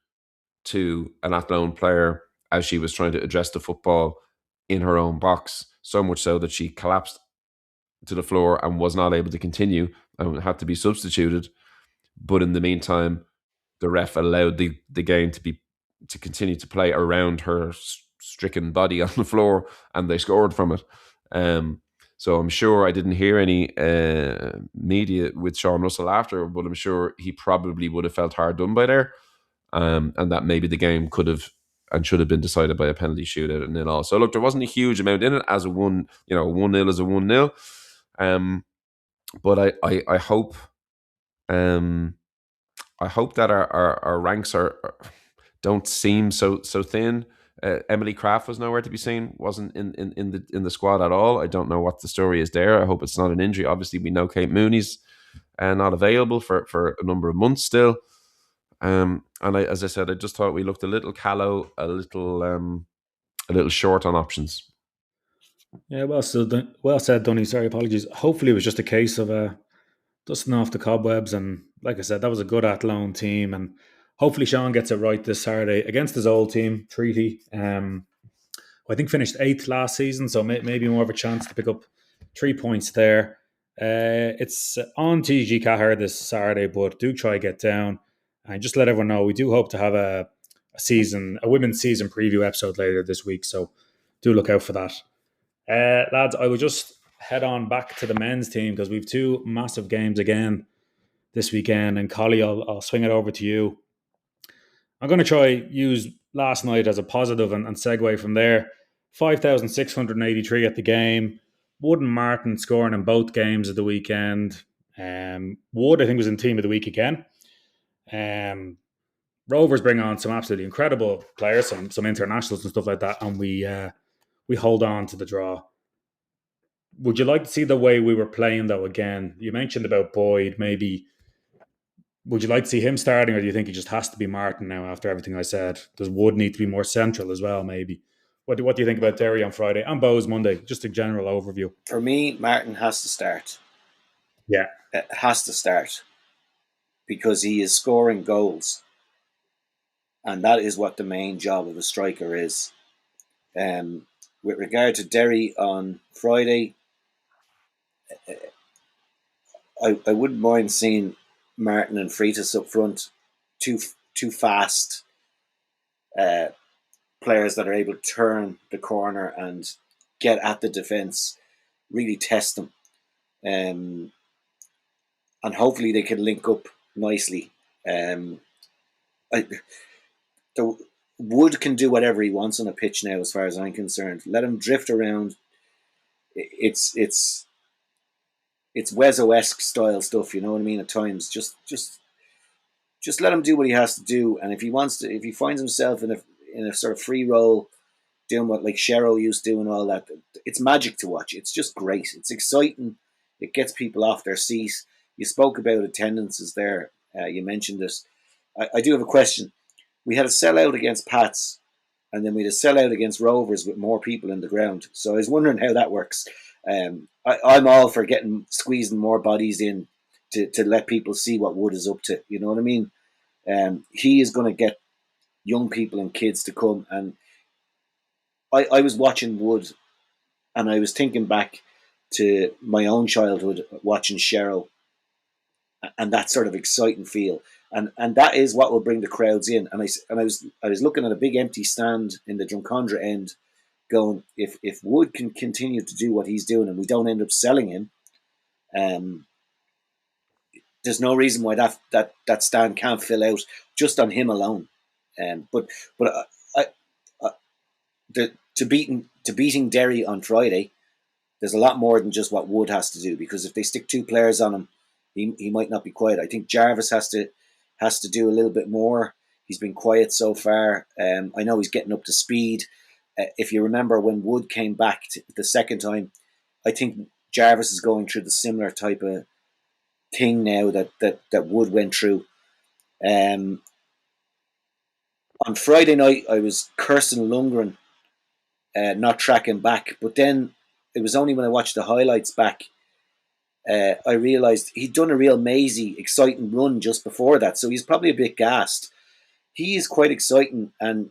to an Athlone player as she was trying to address the football in her own box, so much so that she collapsed to the floor and was not able to continue and had to be substituted. But in the meantime, the ref allowed the game to continue to play around her stricken body on the floor, and they scored from it. So I'm sure I didn't hear any media with Sean Russell after, but I'm sure he probably would have felt hard done by there, and that maybe the game could have and should have been decided by a penalty shootout and 0-0. So look, there wasn't a huge amount in it, as a 1-0 is a 1-0. But I hope that our ranks don't seem so thin. Emily Craft was nowhere to be seen, wasn't in the squad at all. I don't know what the story is there. I hope it's not an injury. Obviously, we know Kate Mooney's not available for a number of months still. And as I said, I just thought we looked a little callow, a little short on options. Yeah, well said, Dunny. Sorry, apologies. Hopefully, it was just a case of dusting off the cobwebs, and like I said, that was a good Athlone team, and hopefully Sean gets it right this Saturday against his old team, Treaty. I think finished 8th last season, so maybe more of a chance to pick up 3 points there. It's on TG Cahir this Saturday, but do try get down and just let everyone know we do hope to have a women's season preview episode later this week, so do look out for that. Lads, I will just head on back to the men's team because we've 2 massive games again this weekend. And Colly, I'll swing it over to you. I'm going to try use last night as a positive and segue from there. 5,683 at the game. Wood and Martin scoring in both games of the weekend. Wood, I think, was in team of the week again. Rovers bring on some absolutely incredible players, some internationals and stuff like that, and we hold on to the draw. Would you like to see the way we were playing though again? You mentioned about Boyd, maybe. Would you like to see him starting, or do you think he just has to be Martin now after everything I said? Does Wood need to be more central as well, maybe? What do you think about Derry on Friday and Bowes Monday? Just a general overview. For me, Martin has to start. Yeah. It has to start because he is scoring goals, and that is what the main job of a striker is. With regard to Derry on Friday, I wouldn't mind seeing Martin and Freitas up front, two fast players that are able to turn the corner and get at the defence, really test them, and hopefully they can link up nicely. The Wood can do whatever he wants on a pitch now, as far as I'm concerned. Let him drift around. It's Wezzo-esque style stuff, you know what I mean? At times, just let him do what he has to do. And if he wants to, if he finds himself in a sort of free role, doing what like Shero used to do and all that, it's magic to watch. It's just great. It's exciting. It gets people off their seat. You spoke about attendances there. You mentioned this. I do have a question. We had a sellout against Pats, and then we had a sellout against Rovers with more people in the ground. So I was wondering how that works. I'm all for squeezing more bodies in to let people see what Wood is up to. You know what I mean? He is going to get young people and kids to come. And I was watching Wood, and I was thinking back to my own childhood watching Shero, and that sort of exciting feel. And that is what will bring the crowds in. And I was looking at a big empty stand in the Drumcondra end, going, if Wood can continue to do what he's doing and we don't end up selling him, there's no reason why that stand can't fill out just on him alone. But to beating Derry on Friday, there's a lot more than just what Wood has to do, because if they stick two players on him, he might not be quiet. I think Jarvis has to do a little bit more. He's been quiet so far. I know he's getting up to speed. If you remember when Wood came back the second time, I think Jarvis is going through the similar type of thing now that Wood went through. On Friday night, I was cursing Lundgren not tracking back, but then it was only when I watched the highlights back I realised he'd done a real mazy, exciting run just before that, so he's probably a bit gassed. He is quite exciting, and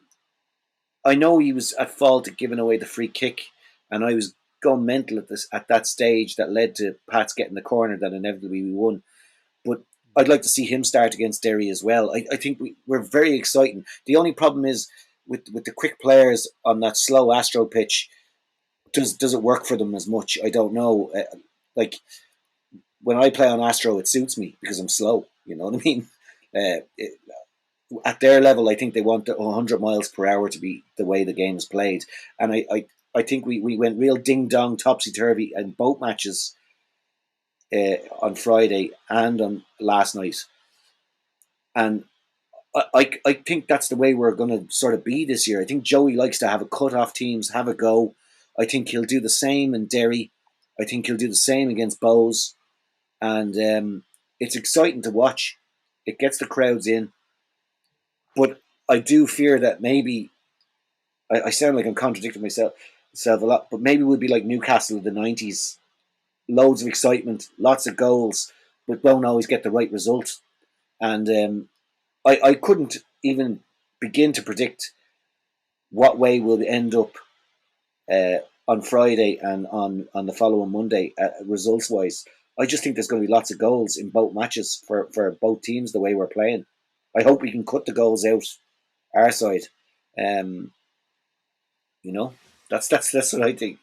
I know he was at fault at giving away the free kick, and I was going mental at that stage that led to Pats getting the corner that inevitably we won. But I'd like to see him start against Derry as well. I think we're very exciting. The only problem is with the quick players on that slow Astro pitch. Does it work for them as much? I don't know. Like when I play on Astro, it suits me because I'm slow. You know what I mean? At their level, I think they want 100 miles per hour to be the way the game is played. And I think we went real ding-dong, topsy-turvy in both matches on Friday and on last night. And I think that's the way we're going to sort of be this year. I think Joey likes to have a cut off teams, have a go. I think he'll do the same in Derry. I think he'll do the same against Bowes. And it's exciting to watch. It gets the crowds in. But I do fear that maybe, I sound like I'm contradicting myself a lot, but maybe we'll be like Newcastle of the 90s. Loads of excitement, lots of goals, but won't always get the right result. And I couldn't even begin to predict what way we'll end up on Friday and on the following Monday, results-wise. I just think there's going to be lots of goals in both matches for both teams the way we're playing. I hope we can cut the goals out our side. You know, that's what I think.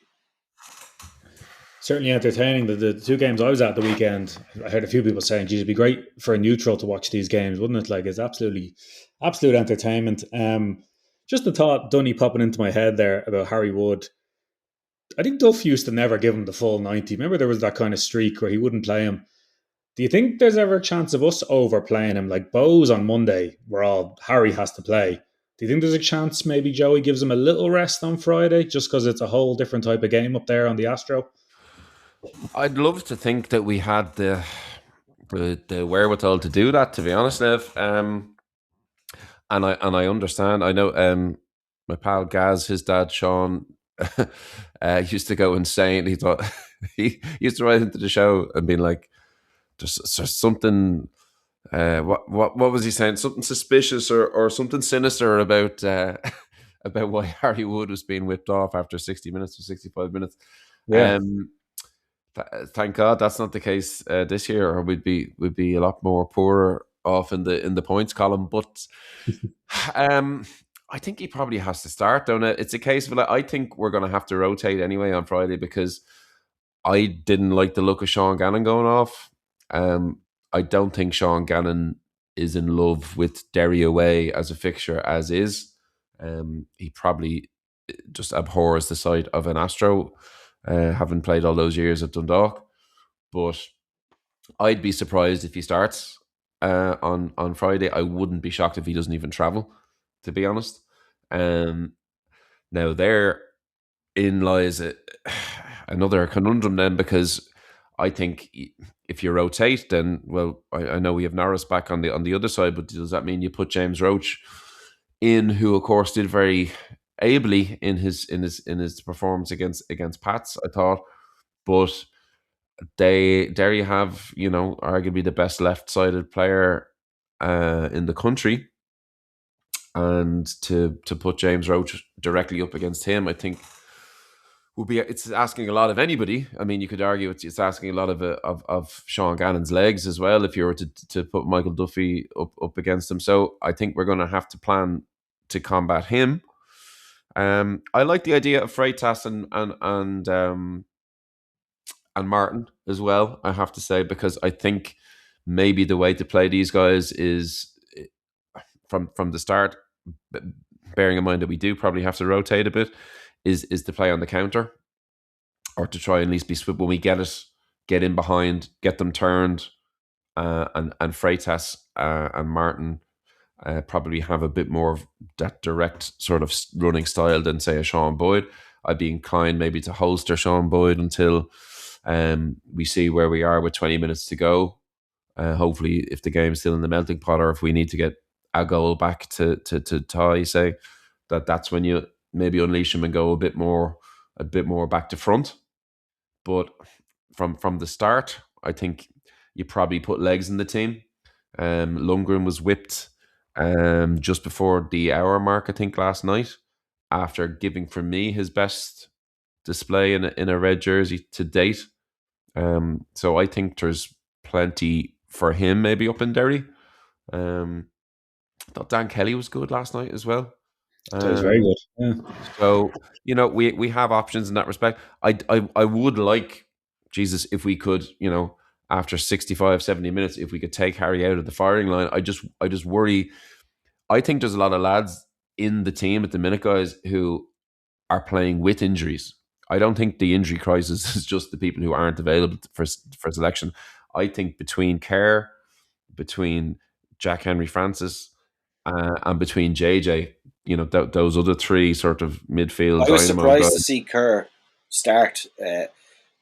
Certainly entertaining. The two games I was at the weekend, I heard a few people saying, geez, it'd be great for a neutral to watch these games, wouldn't it? Like, it's absolute entertainment. Just the thought, Dunny, popping into my head there about Harry Wood. I think Duff used to never give him the full 90. Remember, there was that kind of streak where he wouldn't play him. Do you think there's ever a chance of us overplaying him? Like Bose on Monday, we're all Harry has to play. Do you think there's a chance maybe Joey gives him a little rest on Friday just because it's a whole different type of game up there on the Astro? I'd love to think that we had the wherewithal to do that. To be honest, Nev, and I understand. I know my pal Gaz, his dad Sean, used to go insane. He thought he used to write into the show and being like, "There's something." What was he saying? Something suspicious or something sinister about about why Harry Wood was being whipped off after 60 minutes or 65 minutes. Yeah. Thank God that's not the case this year, or we'd be a lot more poorer off in the points column. But I think he probably has to start, don't it? It's a case of I think we're going to have to rotate anyway on Friday because I didn't like the look of Sean Gannon going off. I don't think Sean Gannon is in love with Derry away as a fixture as is. He probably just abhors the sight of an Astro, having played all those years at Dundalk. But I'd be surprised if he starts on Friday. I wouldn't be shocked if he doesn't even travel, to be honest. Now therein lies another conundrum then, because I think if you rotate, then I know we have Norris back on the other side, but does that mean you put James Roach in, who of course did very ably in his performance against Pats, I thought, but there you have arguably the best left-sided player in the country, and to put James Roach directly up against him, I think it's asking a lot of anybody. I mean, you could argue it's asking a lot of Sean Gannon's legs as well if you were to put Michael Duffy up against him. So I think we're going to have to plan to combat him. I like the idea of Freitas and Martin as well, I have to say, because I think maybe the way to play these guys is from the start, bearing in mind that we do probably have to rotate a bit, is to play on the counter, or to try and at least be swift when we get it, get in behind, get them turned, and Freitas and Martin probably have a bit more of that direct sort of running style than, say, a Sean Boyd. I'd be inclined maybe to holster Sean Boyd until we see where we are with 20 minutes to go. Hopefully, if the game's still in the melting pot, or if we need to get a goal back to tie, say, that's when you maybe unleash him and go a bit more back to front. But from the start, I think you probably put legs in the team. Lundgren was whipped just before the hour mark, I think, last night, after giving, for me, his best display in a red jersey to date. So I think there's plenty for him maybe up in Derry. I thought Dan Kelly was good last night as well. That was very good. Yeah. So we have options in that respect. I would like, Jesus, if we could, after 65, 70 minutes, if we could take Harry out of the firing line. I just worry. I think there's a lot of lads in the team at the minute, guys, who are playing with injuries. I don't think the injury crisis is just the people who aren't available for selection. I think between Kerr, between Jack Henry Francis, and between JJ, those other three sort of midfield. I was surprised to see Kerr start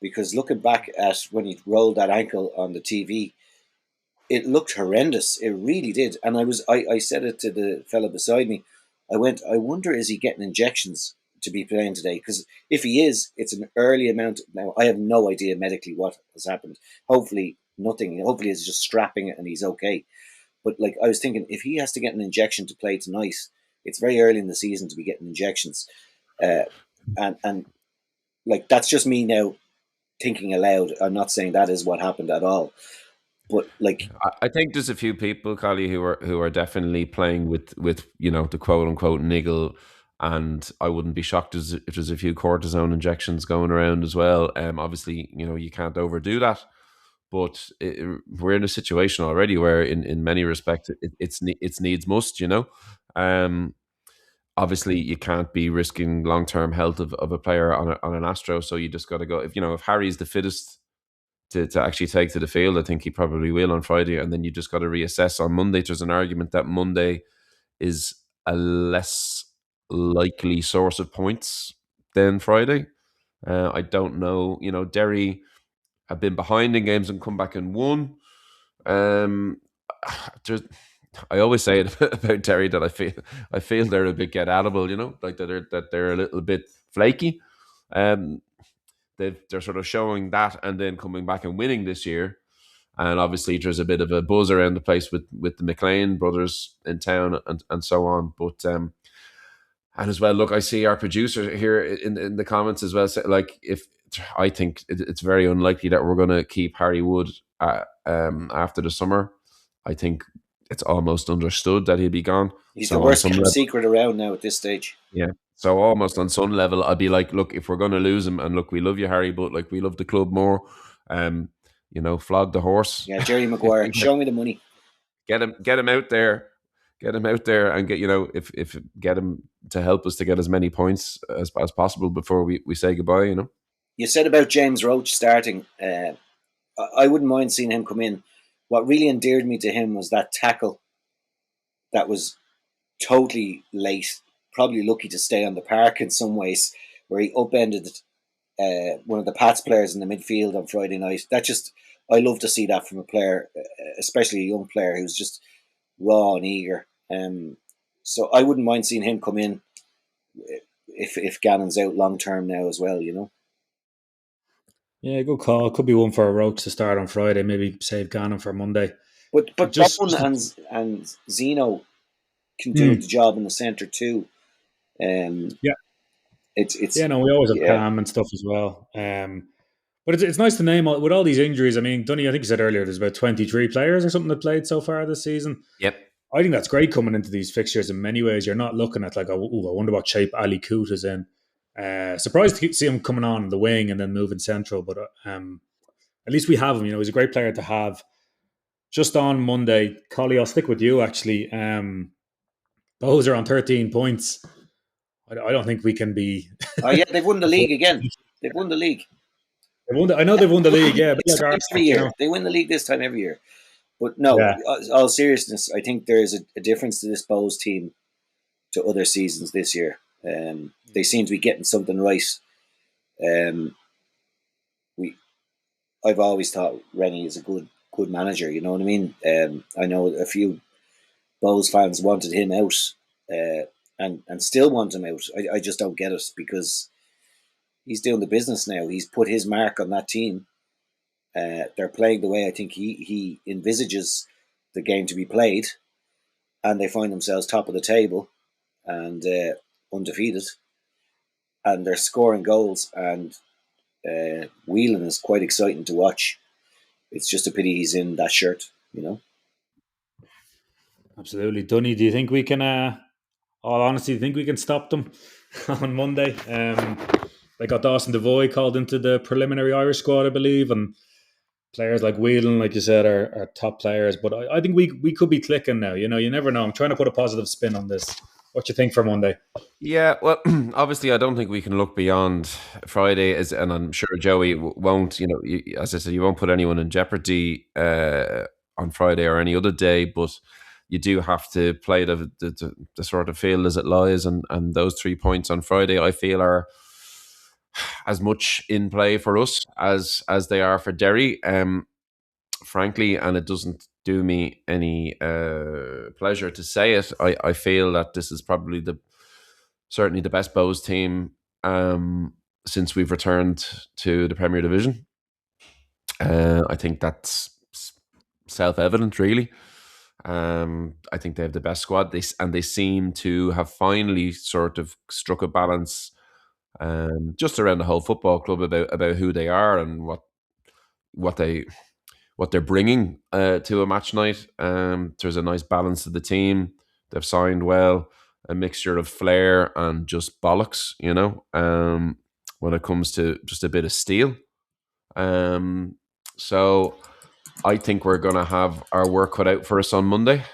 because looking back at when he rolled that ankle on the TV, it looked horrendous. It really did. And I said it to the fella beside me. I wonder, is he getting injections to be playing today? Because if he is, it's an early amount. Now, I have no idea medically what has happened. Hopefully nothing. Hopefully it's just strapping it and he's okay. But I was thinking, if he has to get an injection to play tonight, it's very early in the season to be getting injections. And that's just me now thinking aloud. I'm not saying that is what happened at all. But I think there's a few people, Colly, who are definitely playing with the quote unquote niggle, and I wouldn't be shocked if there's a few cortisone injections going around as well. Obviously, you can't overdo that, but we're in a situation already where, in many respects, it's needs must. obviously you can't be risking long-term health of a player on an Astro, so you just got to go. If Harry's the fittest to actually take to the field, I think he probably will on Friday, and then you just got to reassess on Monday. There's an argument that Monday is a less likely source of points than Friday. I don't know. Derry have been behind in games and come back and won. Just, I always say it about Derry that I feel they're a bit get outable, like that they're a little bit flaky. They're sort of showing that and then coming back and winning this year. And obviously there's a bit of a buzz around the place with the McLean brothers in town and so on. But and as well, look, I see our producer here in the comments as well. Like, if I think it's very unlikely that we're going to keep Harry Wood after the summer. I think it's almost understood that he'll be gone. He's the worst kept secret around now at this stage. Yeah. So almost on some level, I'd be like, look, if we're going to lose him, and look, we love you, Harry, but like, we love the club more. Flog the horse. Yeah, Jerry Maguire, show me the money. Get him out there. Get him out there and if get him to help us to get as many points as possible before we say goodbye. You said about James Roach starting. I wouldn't mind seeing him come in. What really endeared me to him was that tackle that was totally late, probably lucky to stay on the park in some ways, where he upended one of the Pats players in the midfield on Friday night. I love to see that from a player, especially a young player who's just raw and eager. So I wouldn't mind seeing him come in if Gannon's out long term now as well, Yeah, good call. Could be one for Roach to start on Friday. Maybe save Gannon for Monday. But Bowen and Zeno can do the job in the centre too. Yeah, it's we always have Cam and stuff as well. But it's nice to name with all these injuries. I mean, Dunny, I think you said earlier, there's about 23 players or something that played so far this season. Yep. I think that's great coming into these fixtures in many ways. You're not looking at like, I wonder what shape Ali Coote is in. Surprised to see him coming on the wing and then moving central, but at least we have him. He's a great player to have. Just on Monday, Colly, I'll stick with you actually. Bows are on 13 points. I don't think we can be. Oh yeah, they've won the league again. They've won the league. I know they've won the league. Yeah, but every year they win the league this time every year. But no, all seriousness, I think there is a difference to this Bows team to other seasons this year. They seem to be getting something right. I've always thought Rennie is a good manager. You know what I mean? I know a few Bows fans wanted him out, and still want him out. I just don't get it, because he's doing the business now. He's put his mark on that team. They're playing the way I think he envisages the game to be played, and they find themselves top of the table and undefeated, and they're scoring goals, and Whelan is quite exciting to watch. It's just a pity he's in that shirt, Absolutely. Dunny, do you think we can, all honesty, do you think we can stop them on Monday? They got Dawson Devoy called into the preliminary Irish squad, I believe, and players like Whelan, like you said, are top players. But I think we could be clicking now. You never know. I'm trying to put a positive spin on this. What you think for Monday? Yeah, well, obviously, I don't think we can look beyond Friday, and I'm sure Joey won't. As I said, you won't put anyone in jeopardy on Friday or any other day, but you do have to play the sort of field as it lies, and those 3 points on Friday, I feel, are as much in play for us as they are for Derry, frankly, and it doesn't do me any pleasure to say it. I feel that this is probably certainly the best Bows team since we've returned to the Premier Division. I think that's self-evident, really. I think they have the best squad, they seem to have finally sort of struck a balance just around the whole football club about who they are and what they're bringing to a match night. There's a nice balance to the team. They've signed well, a mixture of flair and just bollocks, when it comes to just a bit of steel. So I think we're going to have our work cut out for us on Monday,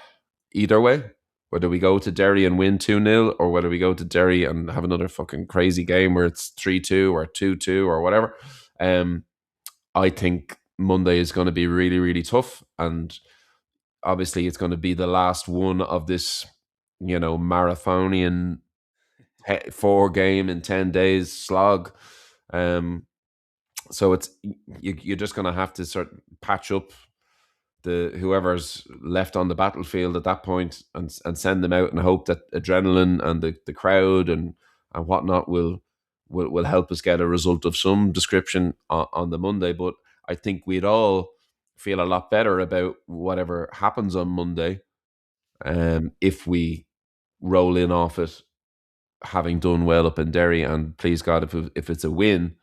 either way. Whether we go to Derry and win 2-0, or whether we go to Derry and have another fucking crazy game where it's 3-2 or 2-2 or whatever. I think Monday is going to be really, really tough. And obviously it's going to be the last one of this, marathonian 4 game in 10 days slog. So you're just going to have to sort of patch up whoever's left on the battlefield at that point, and send them out and hope that adrenaline and the crowd and whatnot will help us get a result of some description on the Monday. But I think we'd all feel a lot better about whatever happens on Monday, if we roll in off it having done well up in Derry. And please God, if it's a win,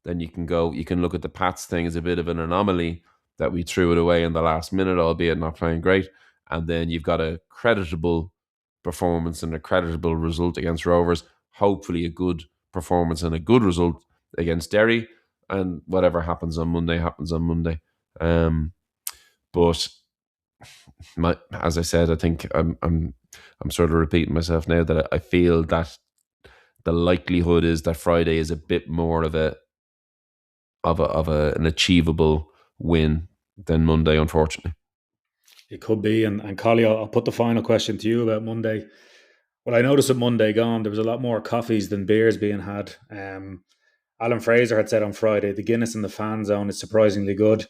then you can look at the Pats thing as a bit of an anomaly, that we threw it away in the last minute, albeit not playing great. And then you've got a creditable performance and a creditable result against Rovers, hopefully a good performance and a good result against Derry, and whatever happens on Monday happens on Monday. But as I said, I think I'm sort of repeating myself now, that I feel that the likelihood is that Friday is a bit more of an achievable win than Monday, unfortunately. It could be. And Colly, I'll put the final question to you about Monday. Well, I noticed with Monday gone, there was a lot more coffees than beers being had. Alan Fraser had said on Friday, the Guinness in the fan zone is surprisingly good.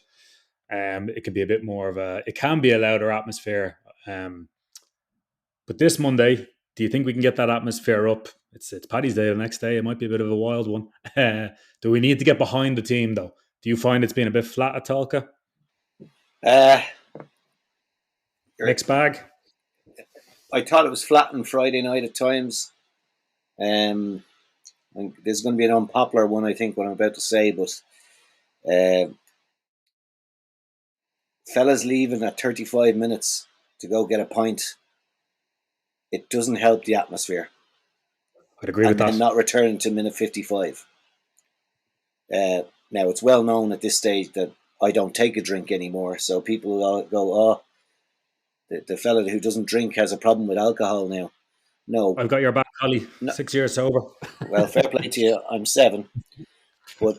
It can be a bit more of it can be a louder atmosphere. But this Monday, do you think we can get that atmosphere up? It's Paddy's Day the next day. It might be a bit of a wild one. Do we need to get behind the team, though? Do you find it's been a bit flat at Tolka? Mixed bag? I thought it was flat on Friday night at times. And there's going to be an unpopular one, I think, what I'm about to say, but fellas leaving at 35 minutes to go get a pint, it doesn't help the atmosphere. I'd agree with that. And not returning to minute 55. Now, it's well known at this stage that I don't take a drink anymore, so people will go, the fella who doesn't drink has a problem with alcohol now. No. I've got your back, Colly. No. 6 years sober. Well, fair play to you. I'm 7. But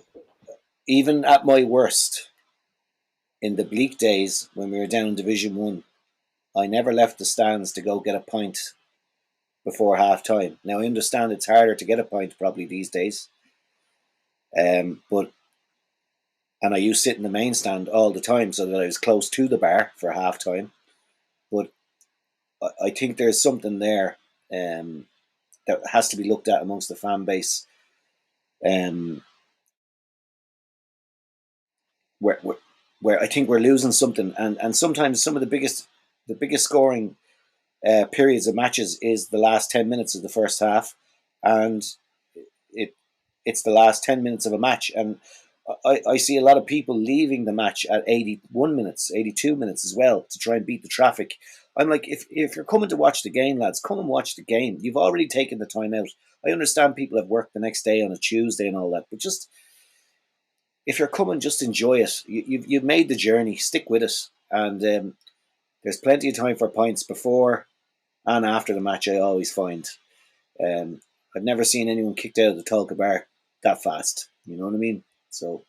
even at my worst, in the bleak days when we were down in Division 1, I never left the stands to go get a pint before half time. Now, I understand it's harder to get a pint probably these days. And I used to sit in the main stand all the time so that I was close to the bar for half time. But I think there's something there that has to be looked at amongst the fan base, where I think we're losing something, and sometimes some of the biggest scoring periods of matches is the last 10 minutes of the first half, and it's the last 10 minutes of a match, and I see a lot of people leaving the match at 81 minutes, 82 minutes as well to try and beat the traffic. I'm like, if you're coming to watch the game, lads, come and watch the game. You've already taken the time out. I understand people have work the next day on a Tuesday and all that, but just if you're coming, just enjoy it. You've made the journey. Stick with it. And there's plenty of time for pints before and after the match, I always find. I've never seen anyone kicked out of the Tolka bar that fast. You know what I mean? So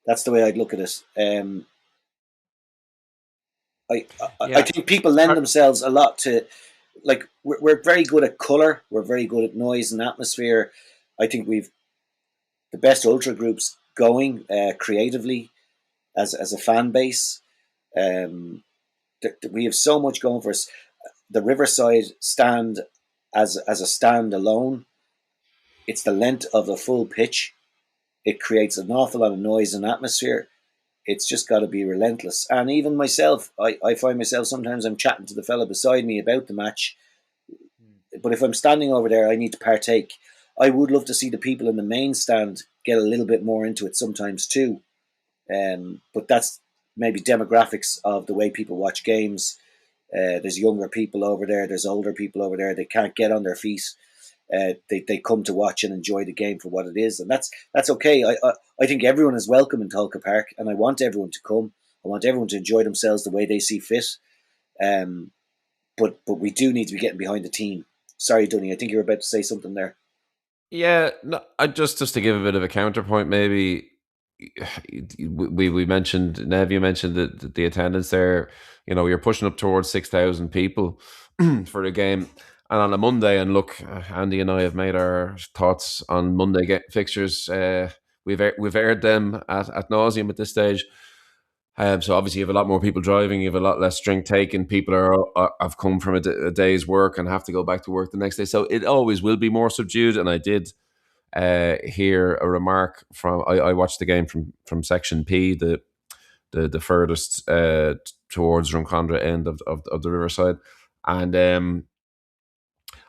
that's the way I'd look at it. I think people lend themselves a lot to, like, we're very good at colour. We're very good at noise and atmosphere. I think we've the best ultra groups going creatively as a fan base. We have so much going for us. The Riverside stand as a stand alone, it's the length of the full pitch. It creates an awful lot of noise and atmosphere. It's just got to be relentless. And even myself, I find myself sometimes I'm chatting to the fella beside me about the match. But if I'm standing over there, I need to partake. I would love to see the people in the main stand get a little bit more into it sometimes too. But that's maybe demographics of the way people watch games. There's younger people over there. There's older people over there. They can't get on their feet. They come to watch and enjoy the game for what it is, and that's okay. I think everyone is welcome in Tolka Park, and I want everyone to come. I want everyone to enjoy themselves the way they see fit. but we do need to be getting behind the team. Sorry, Dunny, I think you're about to say something there. Yeah, no, I just to give a bit of a counterpoint, maybe we mentioned, Nev, you mentioned the attendance there. You're pushing up towards 6,000 people for the game, and on a Monday. And look, Andy and I have made our thoughts on Monday fixtures. We've aired them at nauseum at this stage. So obviously you have a lot more people driving, you have a lot less drink taken. People have come from a day's work and have to go back to work the next day. So it always will be more subdued. And I did hear a remark from I watched the game from Section P, the furthest towards Drumcondra end of the riverside, and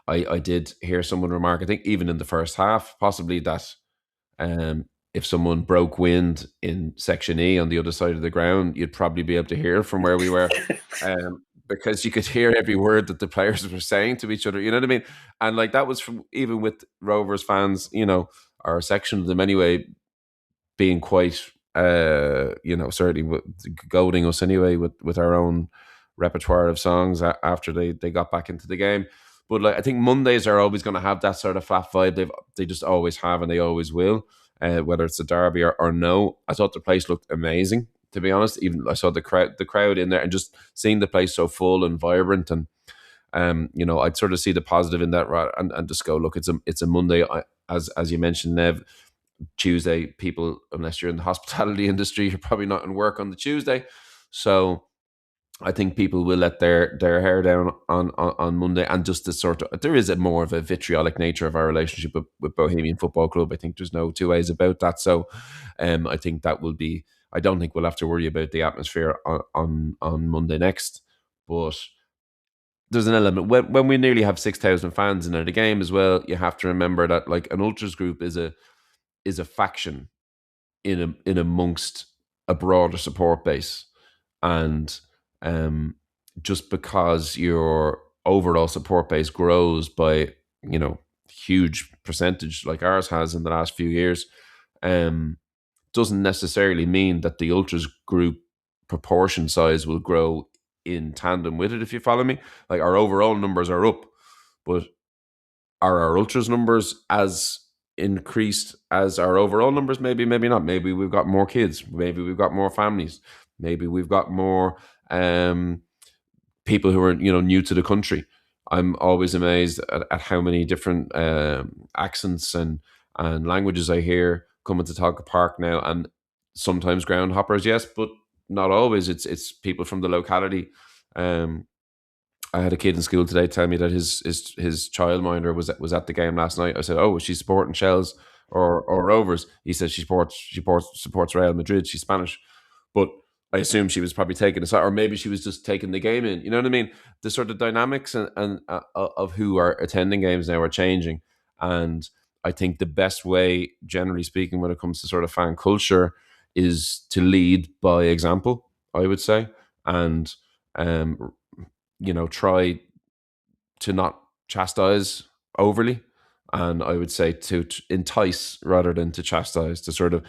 I did hear someone remark, I think even in the first half, possibly that if someone broke wind in Section E on the other side of the ground, you'd probably be able to hear from where we were. Because you could hear every word that the players were saying to each other, you know what I mean? And like that was from even with Rovers fans, our section of them anyway, being quite, certainly goading us anyway with our own repertoire of songs after they got back into the game. But like I think Mondays are always going to have that sort of flat vibe. They just always have, and they always will. Whether it's a derby or no, I thought the place looked amazing. To be honest, even I saw the crowd in there, and just seeing the place so full and vibrant, and I'd sort of see the positive in that, and just go, look, it's a Monday. As you mentioned, Nev, Tuesday, people, unless you're in the hospitality industry, you're probably not in work on the Tuesday, so I think people will let their hair down on Monday. And just the sort of, there is a more of a vitriolic nature of our relationship with Bohemian Football Club. I think there's no two ways about that. So I think that will be, I don't think we'll have to worry about the atmosphere on Monday next. But there's an element when we nearly have 6,000 fans in the game as well. You have to remember that like an ultras group is a faction in amongst a broader support base. And just because your overall support base grows by huge percentage like ours has in the last few years, doesn't necessarily mean that the ultras group proportion size will grow in tandem with it, if you follow me. Like our overall numbers are up, but are our ultras numbers as increased as our overall numbers? Maybe not. Maybe we've got more kids, maybe we've got more families, maybe we've got more people who are new to the country. I'm always amazed at how many different accents and languages I hear coming to Tolka Park now, and sometimes ground hoppers, yes, but not always. It's people from the locality. I had a kid in school today tell me that his childminder was at the game last night. I said, "Oh, was she supporting Shells or Rovers?" He said she supports Real Madrid. She's Spanish, but I assume she was probably taking a side, or maybe she was just taking the game in. You know what I mean? The sort of dynamics and of who are attending games now are changing, and I think the best way, generally speaking, when it comes to sort of fan culture, is to lead by example. I would say, and try to not chastise overly, and I would say to entice rather than to chastise, to sort of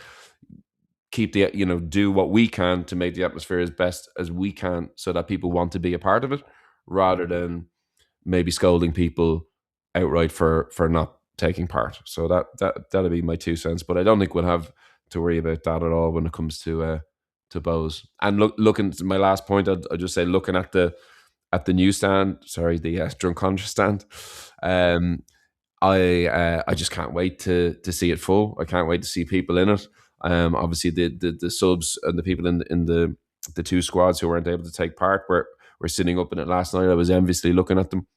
keep the do what we can to make the atmosphere as best as we can so that people want to be a part of it, rather than maybe scolding people outright for not taking part. So that'll be my 2 cents, but I don't think we'll have to worry about that at all when it comes to Bose. And looking to my last point, I'll just say, looking at the newsstand, sorry, the Drumcondra stand, I just can't wait to see it full. I can't wait to see people in it. Obviously the subs and the people in the two squads who weren't able to take part were sitting up in it last night. I was enviously looking at them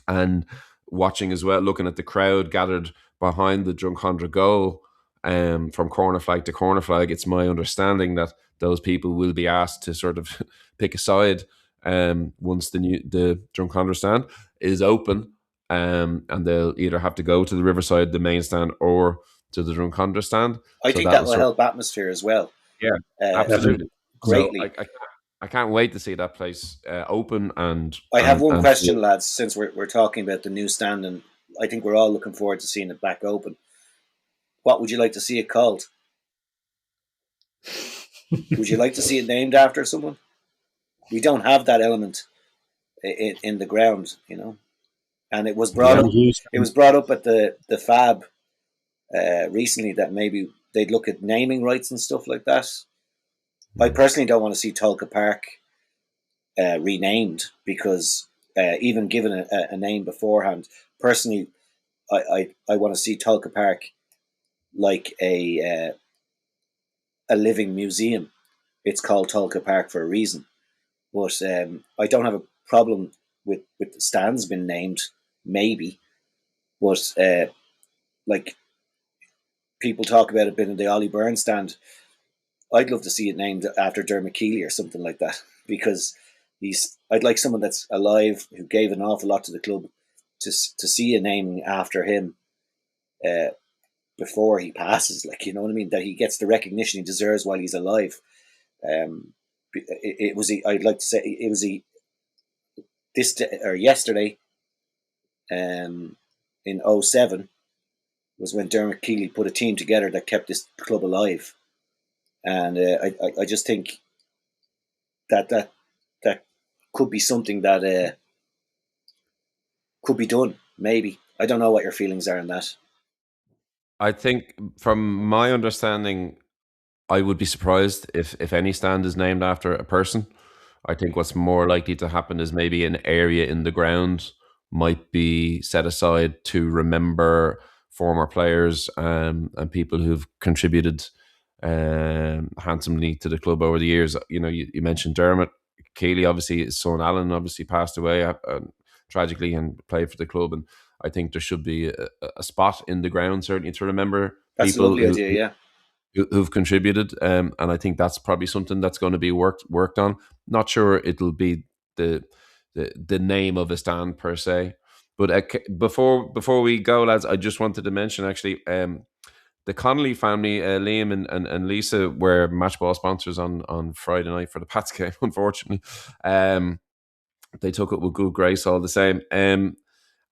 and watching as well, looking at the crowd gathered behind the Drumcondra goal, from corner flag to corner flag. It's my understanding that those people will be asked to sort of pick a side once the Drumcondra stand is open, and they'll either have to go to the Riverside, the main stand, or to the Drumcondra stand. I think that will help atmosphere as well. Yeah, absolutely. Greatly. So I can't wait to see that place open. And I have one question, lads, since we're talking about the new stand, and I think we're all looking forward to seeing it back open. What would you like to see it called? Would you like to see it named after someone? We don't have that element in the ground, you know. And it was brought Yeah. up. It was brought up at the Fab recently that maybe they'd look at naming rights and stuff like that. I personally don't want to see Tolka Park renamed because even given a name beforehand, personally, I want to see Tolka Park like a living museum. It's called Tolka Park for a reason. But I don't have a problem with the stands being named, maybe. But like people talk about it being in the Ollie Byrne stand, I'd love to see it named after Dermot Keely or something like that because I'd like someone that's alive who gave an awful lot to the club to see a naming after him uh, before he passes. Like, you know what I mean? That he gets the recognition he deserves while he's alive. It was I'd like to say it was yesterday in 07 was when Dermot Keely put a team together that kept this club alive. And I just think that could be something that could be done. Maybe I don't know what your feelings are on that. I think, from my understanding, I would be surprised if any stand is named after a person. I think what's more likely to happen is maybe an area in the ground might be set aside to remember former players and people who've contributed handsomely to the club over the years. You know, you mentioned Dermot Keely, obviously his son Alan obviously passed away tragically and played for the club, and I think there should be a spot in the ground certainly to remember That's a people lovely idea. Yeah. who've contributed, and I think that's probably something that's going to be worked on. Not sure it'll be the name of a stand per se, but before we go, lads, I just wanted to mention actually the Connolly family, Liam and Lisa, were match ball sponsors on Friday night for the Pats game. Unfortunately, they took it with good grace all the same. And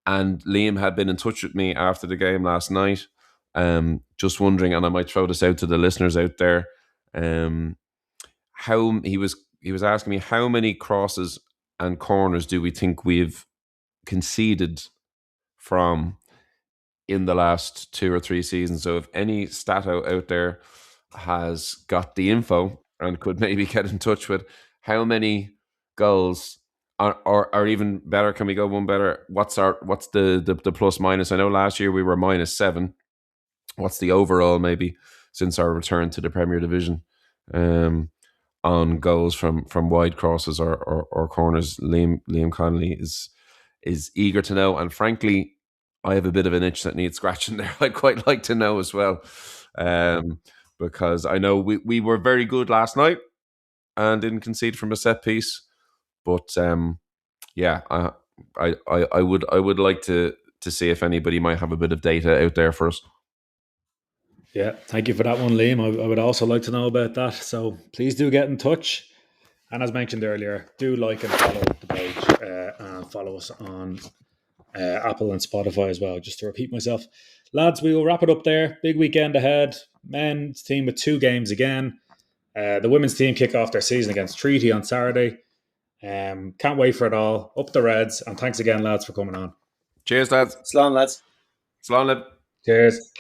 Liam had been in touch with me after the game last night. Just wondering, and I might throw this out to the listeners out there. How he was asking me, how many crosses and corners do we think we've conceded from in the last 2 or 3 seasons? So if any stat out there has got the info and could maybe get in touch with how many goals, or even better, can we go one better? What's the plus minus? I know last year we were -7. What's the overall maybe since our return to the Premier Division on goals from wide crosses or corners? Liam Connolly is eager to know, and frankly, I have a bit of an itch that needs scratching there. I'd quite like to know as well, because I know we were very good last night and didn't concede from a set piece, but yeah, I would like to see if anybody might have a bit of data out there for us. Yeah, thank you for that one, Liam. I would also like to know about that. So please do get in touch. And as mentioned earlier, do like and follow the page and follow us on Apple and Spotify as well, just to repeat myself. Lads, we will wrap it up there. Big weekend ahead. Men's team with 2 games again. The women's team kick off their season against Treaty on Saturday. Can't wait for it all. Up the Reds. And thanks again, lads, for coming on. Cheers, lads. Slán, lads. Slán, lad. Cheers.